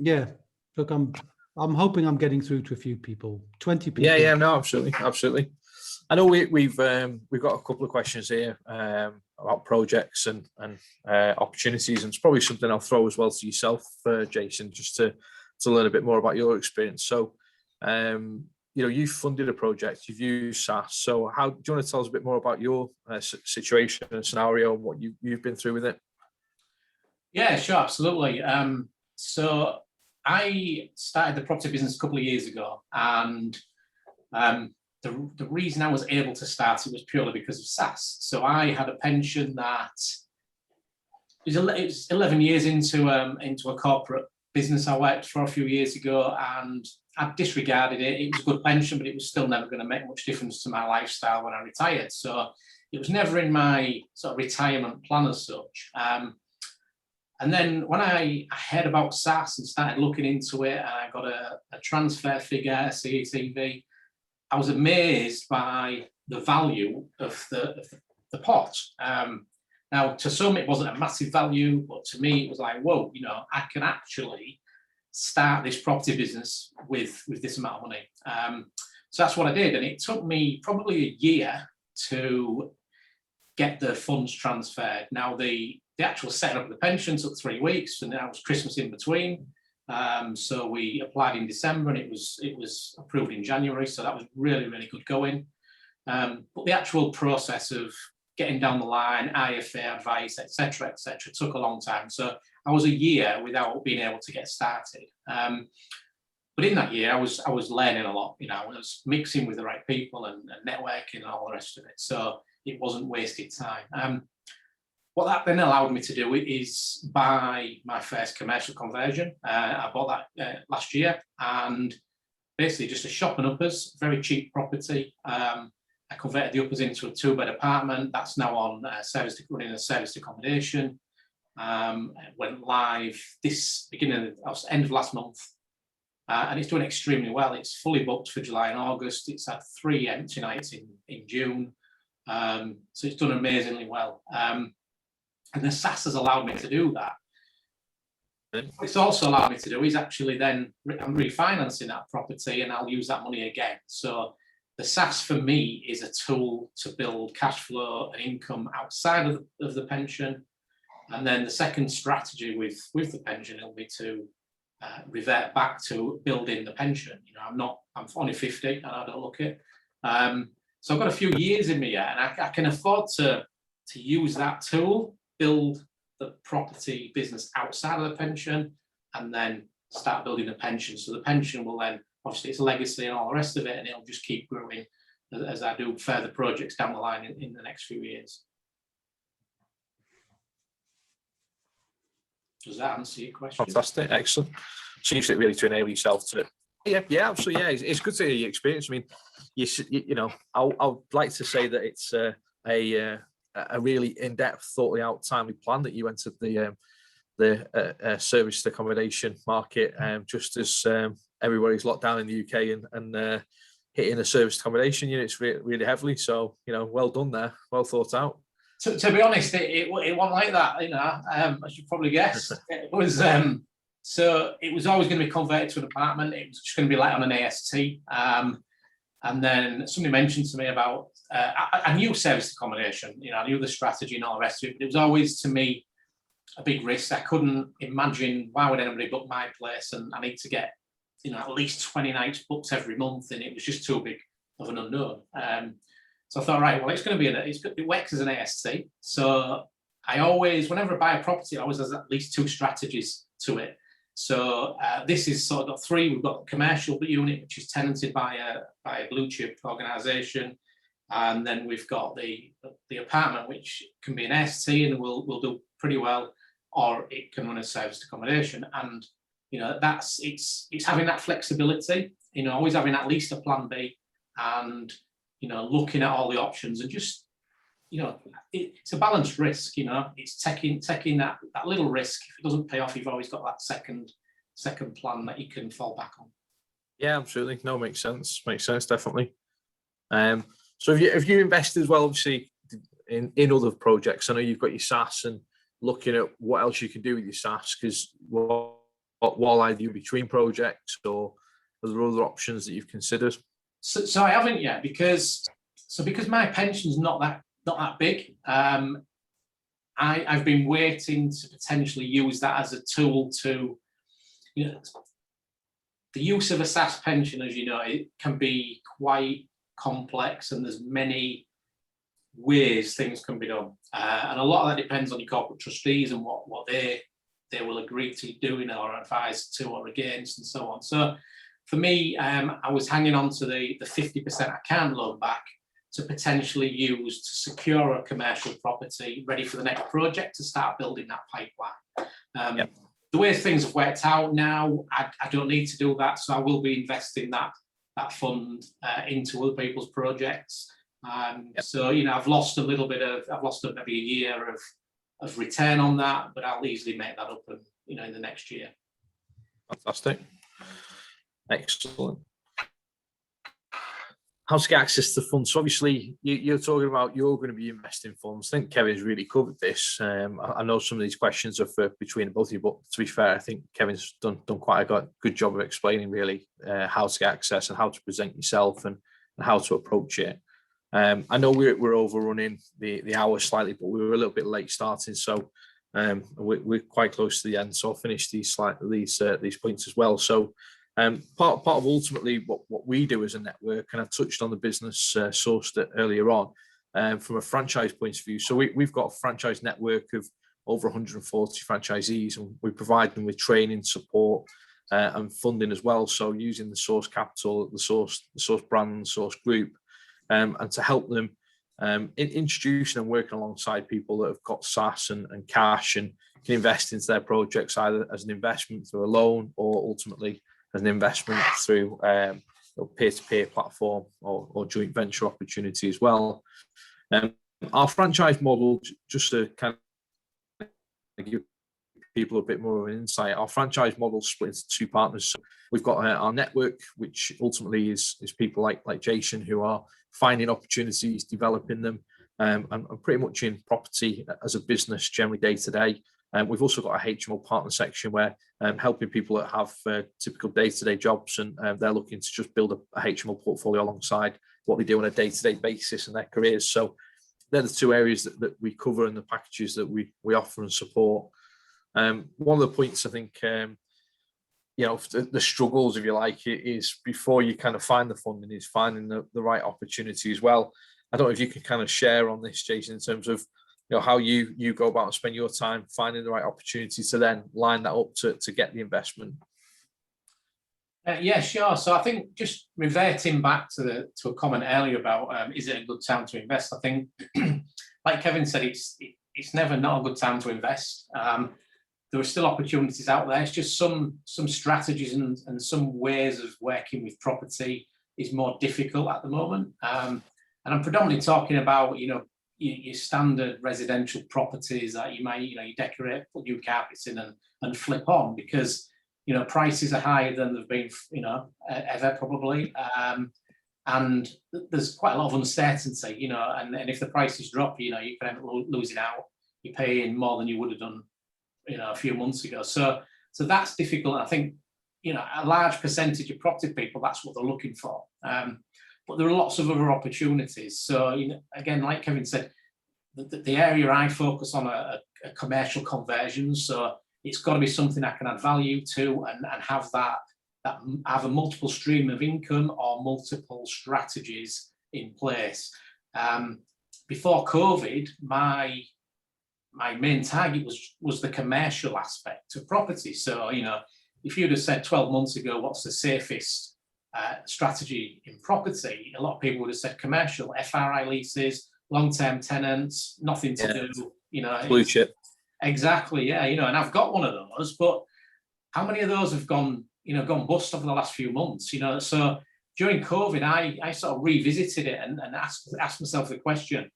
yeah, look, I'm hoping I'm getting through to a few people. 20 people. Yeah, no, absolutely. I know we've got a couple of questions here about projects and opportunities, and it's probably something I'll throw as well to yourself, Jason, just to learn a bit more about your experience. So, you've funded a project, you've used SSAS. So, do you want to tell us a bit more about your situation and scenario and what you've been through with it? Yeah, sure, absolutely. So I started the property business a couple of years ago, and the reason I was able to start it was purely because of SSAS. So I had a pension that it was 11 years into a corporate business I worked for a few years ago, and I disregarded it. It was a good pension, but it was still never going to make much difference to my lifestyle when I retired. So it was never in my sort of retirement plan as such. And then when I heard about SSAS and started looking into it, and I got a transfer figure, a CETV, I was amazed by the value of the pot. Now, to some, it wasn't a massive value, but to me, it was like, whoa, I can actually start this property business with this amount of money. So that's what I did. And it took me probably a year to get the funds transferred. Now, the actual setting up of the pension took 3 weeks, and there was Christmas in between. So we applied in December, and it was approved in January. So that was really, really good going. But the actual process of getting down the line, IFA advice, etc., took a long time. So I was a year without being able to get started. But in that year, I was learning a lot. I was mixing with the right people and networking and all the rest of it. So it wasn't wasted time. What that then allowed me to do is buy my first commercial conversion. I bought that last year, and basically just a shop and uppers, very cheap property. I converted the uppers into a 2-bed apartment. That's now on running a serviced accommodation. It went live end of last month, and it's doing extremely well. It's fully booked for July and August. It's had 3 empty nights in June, so it's done amazingly well. And the SSAS has allowed me to do that. What it's also allowed me to do is actually then I'm refinancing that property, and I'll use that money again. So the SSAS for me is a tool to build cash flow and income outside of the pension. And then the second strategy with the pension will be to revert back to building the pension. I'm only 50 and I don't look it. So I've got a few years in me yet, and I can afford to use that tool, build the property business outside of the pension, and then start building a pension. So the pension will then, obviously it's legacy and all the rest of it, and it'll just keep growing as I do further projects down the line in the next few years. Does that answer your question? Fantastic, excellent. So you use it really to enable yourself to. Yeah, absolutely. Yeah, it's good to hear your experience. I mean, I'd like to say that it's a really in-depth, thought-out, timely plan that you entered the serviced accommodation market, just as everybody's locked down in the UK and hitting a serviced accommodation units really heavily. So well done there, well thought out. To be honest, it wasn't like that. As you probably guessed, it was. So it was always going to be converted to an apartment. It was just going to be let on an AST. And then somebody mentioned to me about, I knew service accommodation, I knew the strategy and all the rest of it, but it was always, to me, a big risk. I couldn't imagine, why would anybody book my place, and I need to get, at least 20 nights booked every month, and it was just too big of an unknown. So I thought, right, well, it works as an AST. So I always, whenever I buy a property, I always has at least 2 strategies to it. So this is sort of got 3. We've got the commercial unit, which is tenanted by a blue chip organisation, and then we've got the apartment, which can be an ST and will do pretty well, or it can run a serviced accommodation. And it's having that flexibility, always having at least a plan B, and looking at all the options, and just it's a balanced risk. It's taking that little risk. If it doesn't pay off, you've always got that second plan that you can fall back on. Yeah, absolutely. No, makes sense, definitely. So if you invest as well, obviously in other projects, I know you've got your SSAS and looking at what else you can do with your SSAS, because what either you between projects, or are there other options that you've considered? So I haven't yet, because my pension's not that big. I've been waiting to potentially use that as a tool to, you know, the use of a SSAS pension, as you know, it can be quite complex, and there's many ways things can be done, and a lot of that depends on your corporate trustees and what they will agree to doing or advise to or against, and so on. So for me, I was hanging on to the 50% I can loan back to potentially use to secure a commercial property ready for the next project, to start building that pipeline. Yep. The way things have worked out now, I don't need to do that, so I will be investing that fund into other people's projects. Yep. So, you know, I've lost maybe a year of return on that, but I'll easily make that up, you know, in the next year. Fantastic. Excellent. How to get access to funds? So obviously, you're talking about you're going to be investing funds. I think Kevin's really covered this. I know some of these questions are for between both of you, but to be fair, I think Kevin's done quite a good job of explaining really how to get access and how to present yourself and how to approach it. I know we're overrunning the hour slightly, but we were a little bit late starting, so we're quite close to the end. So I'll finish these points as well. So. Part of ultimately what we do as a network, and I touched on the business sourced earlier on, from a franchise point of view. So we've got a franchise network of over 140 franchisees, and we provide them with training, support, and funding as well. So using the source capital, the source brand, the source group, and to help them in introducing and working alongside people that have got SSAS and cash and can invest into their projects either as an investment through a loan or ultimately as an investment through peer-to-peer platform or joint venture opportunity as well. Our franchise model, just to kind of give people a bit more of an insight, our franchise model split into two partners. So we've got our network, which ultimately is people like Jason, who are finding opportunities, developing them, and pretty much in property as a business generally day to day. We've also got a HMO partner section where helping people that have typical day-to-day jobs, and they're looking to just build a HMO portfolio alongside what they do on a day-to-day basis in their careers. So they're the two areas that we cover in the packages that we offer and support. One of the points I think, you know, the struggles, if you like, is before you kind of find the funding, is finding the right opportunity as well. I don't know if you can kind of share on this, Jason, in terms of, you know, how you go about and spend your time finding the right opportunity to then line that up to get the investment. Yeah, sure. So I think just reverting back to a comment earlier about is it a good time to invest? I think, like Kevin said, it's never not a good time to invest. There are still opportunities out there. It's just some strategies and some ways of working with property is more difficult at the moment. And I'm predominantly talking about, you know, your standard residential properties that you might, you know, you decorate, put new carpets in and flip on, because, you know, prices are higher than they've been, you know, ever probably. And there's quite a lot of uncertainty, you know, and if the prices drop, you know, you can end up losing out. You're paying more than you would have done, you know, a few months ago. So that's difficult. I think, you know, a large percentage of property people, that's what they're looking for. But there are lots of other opportunities. So, you know, again, like Kevin said, the area I focus on are commercial conversions. So it's got to be something I can add value to and have that have a multiple stream of income or multiple strategies in place. Before COVID, my main target was the commercial aspect of property. So, you know, if you'd have said 12 months ago, what's the safest strategy in property, a lot of people would have said commercial, FRI leases, long-term tenants, nothing to do, you know. Blue chip. Exactly, yeah, you know, and I've got one of those, but how many of those have gone bust over the last few months, you know? So during COVID, I sort of revisited it and asked myself the question,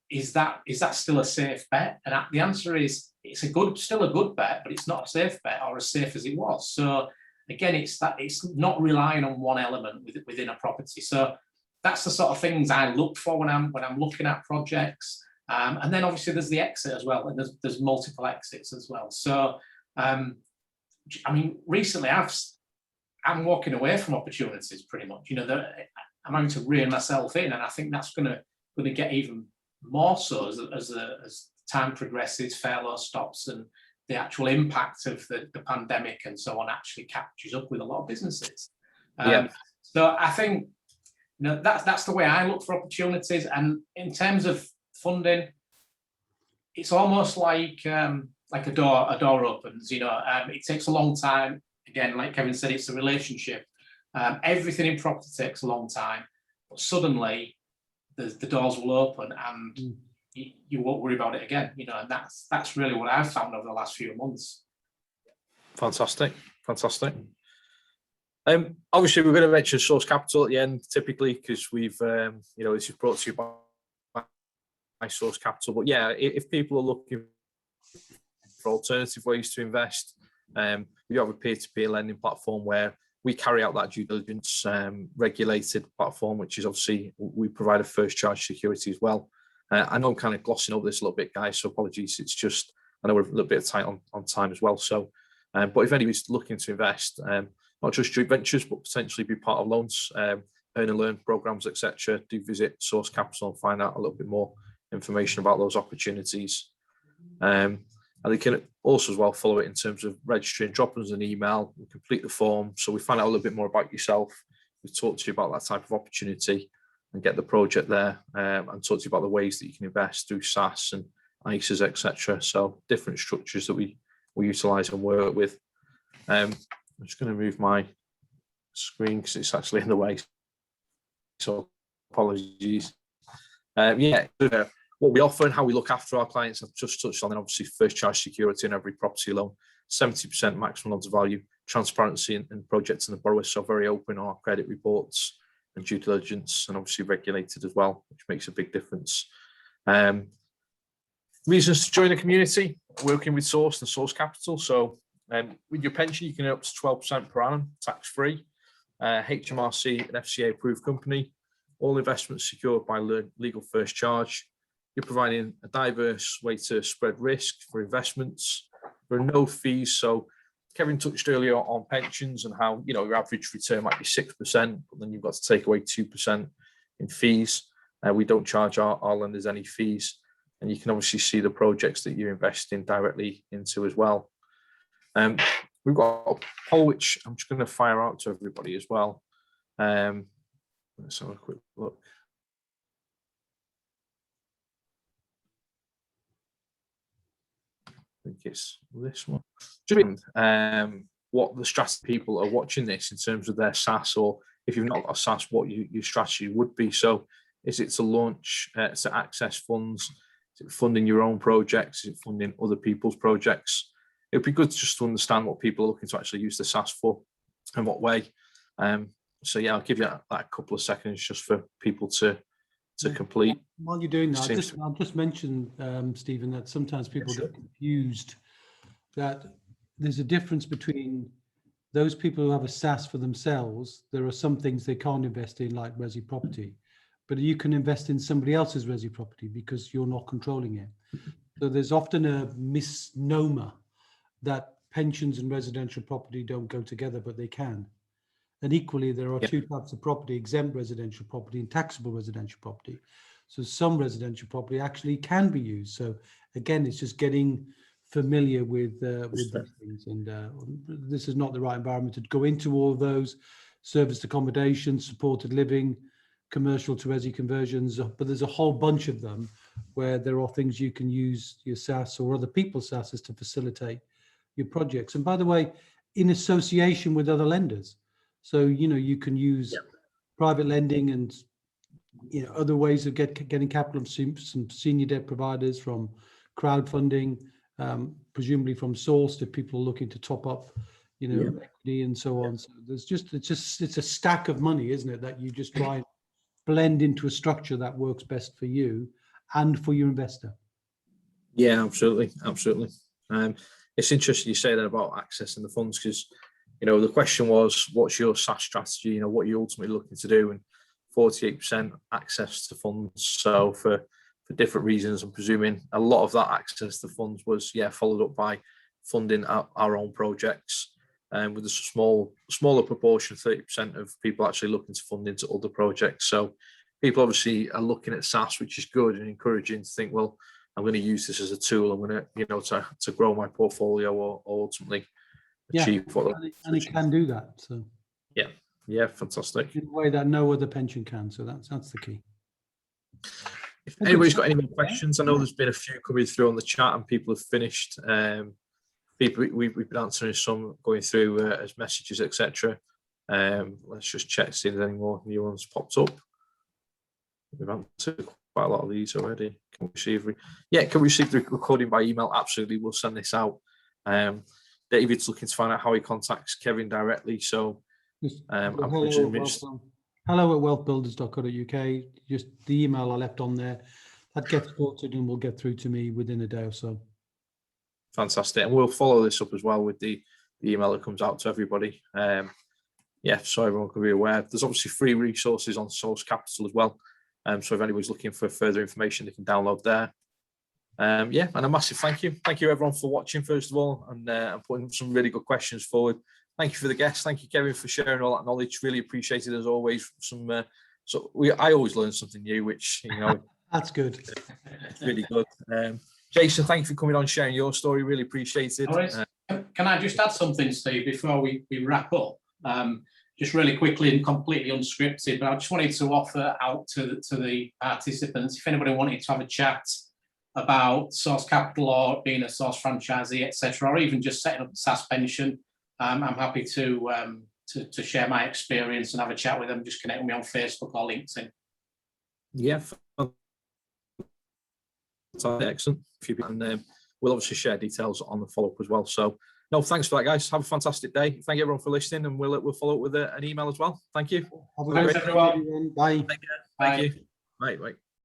is that still a safe bet? And the answer is, it's still a good bet, but it's not a safe bet or as safe as it was. So again, it's not relying on one element within a property. So that's the sort of things I look for when I'm looking at projects. And then obviously there's the exit as well, and there's multiple exits as well. So I mean, recently I'm walking away from opportunities pretty much. You know, I'm having to rein myself in, and I think that's going to get even more so as time progresses, furlough stops, and the actual impact of the pandemic and so on actually catches up with a lot of businesses. So I think, you know, that's the way I look for opportunities. And in terms of funding, it's almost like a door opens. You know, it takes a long time. Again, like Kevin said, it's a relationship. Everything in property takes a long time, but suddenly the doors will open and you won't worry about it again. You know, and that's really what I've found over the last few months. Fantastic. Obviously, we're going to mention source capital at the end, typically, because we've, you know, this is brought to you by source capital. But yeah, if people are looking for alternative ways to invest, we have a peer-to-peer lending platform where we carry out that due diligence, regulated platform, which is obviously, we provide a first charge security as well. I know I'm kind of glossing over this a little bit, guys, so apologies. It's just, I know we're a little bit tight on time as well. So, but if anybody's looking to invest, not just joint ventures, but potentially be part of loans, earn and learn programs, etc., do visit Source Capital and find out a little bit more information about those opportunities. And they can also as well follow it in terms of registering, drop us an email, we complete the form. So we find out a little bit more about yourself. We talk to you about that type of opportunity and get the project there, and talk to you about the ways that you can invest through SSAS and ISAs, etc. So different structures that we utilise and work with. I'm just going to move my screen because it's actually in the way. So apologies. What we offer and how we look after our clients, I've just touched on, and obviously first charge security in every property loan, 70% maximum loan to value, transparency in projects and the borrower, so very open on our credit reports and due diligence, and obviously regulated as well, which makes a big difference. Reasons to join the community, working with Source and Source Capital. So with your pension, you can earn up to 12% per annum, tax-free, HMRC and FCA approved company, all investments secured by legal first charge. You're providing a diverse way to spread risk for investments. There are no fees. So Kevin touched earlier on pensions and how, you know, your average return might be 6%, but then you've got to take away 2% in fees. We don't charge our lenders any fees. And you can obviously see the projects that you're investing directly into as well. We've got a poll which I'm just going to fire out to everybody as well. Let's have a quick look. I think it's this one. What the strategy people are watching this in terms of their SSAS, or if you've not got a SSAS, what your strategy would be. So is it to launch, to access funds? Is it funding your own projects? Is it funding other people's projects? It'd be good just to understand what people are looking to actually use the SSAS for and what way. So yeah, I'll give you that couple of seconds just for people to complete. While you're doing that, I'll just mention, Stephen, that sometimes people get confused that there's a difference between those people who have a SSAS for themselves. There are some things they can't invest in, like resi property, but you can invest in somebody else's resi property because you're not controlling it. So there's often a misnomer that pensions and residential property don't go together, but they can. And equally, there are two types of property: exempt residential property and taxable residential property. So some residential property actually can be used. So again, it's just getting familiar with these things. And this is not the right environment to go into all of those: serviced accommodation, supported living, commercial to resi conversions. But there's a whole bunch of them where there are things you can use your SSAS or other people's SSASs to facilitate your projects. And by the way, in association with other lenders. So, you know, you can use private lending and, you know, other ways of getting capital from some senior debt providers, from crowdfunding, presumably from Source, if people are looking to top up, you know, equity and so on. So there's it's a stack of money, isn't it, that you just try and blend into a structure that works best for you and for your investor. Yeah, absolutely. It's interesting you say that about accessing the funds, because, you know, the question was, what's your SSAS strategy? You know, what you're ultimately looking to do. And 48% access to funds. So for different reasons, I'm presuming a lot of that access to funds was, followed up by funding our own projects. And with a smaller proportion, 30% of people actually looking to fund into other projects. So people obviously are looking at SSAS, which is good and encouraging to think, well, I'm going to use this as a tool. I'm going to, to grow my portfolio or ultimately achieve what. And it can do that. So yeah, fantastic. In a way that no other pension can. So that's the key. If anybody's got any more questions, I know there's been a few coming through on the chat and people have finished. People we've been answering some going through as messages, etc. Let's just check see if there's any more new ones popped up. We've answered quite a lot of these already. Can we receive the recording by email? Absolutely, we'll send this out. David's looking to find out how he contacts Kevin directly. So I'm presuming hello@wealthbuilders.co.uk. Just the email I left on there, that gets sorted and will get through to me within a day or so. Fantastic, and we'll follow this up as well with the email that comes out to everybody. So everyone can be aware. There's obviously free resources on Source Capital as well. So if anybody's looking for further information, they can download there. And a massive thank you everyone for watching first of all, and putting some really good questions forward. Thank you for the guests. Thank you, Kevin, for sharing all that knowledge. Really appreciated as always. I always learn something new, which that's good. It's really good. Jason, thank you for coming on, sharing your story. Really appreciated. Can I just add something, Steve, before we wrap up? Just really quickly and completely unscripted, but I just wanted to offer out to the participants, if anybody wanted to have a chat about Source Capital or being a Source franchisee, etc., or even just setting up a SSAS pension, I'm happy to share my experience and have a chat with them. Just connect with me on Facebook or LinkedIn. Yeah, excellent. And we'll obviously share details on the follow-up as well. So, no, thanks for that, guys. Have a fantastic day. Thank you everyone for listening, and we'll follow up with an email as well. Thank you. Have a great day, everyone. Bye. Thank you. Bye. Bye.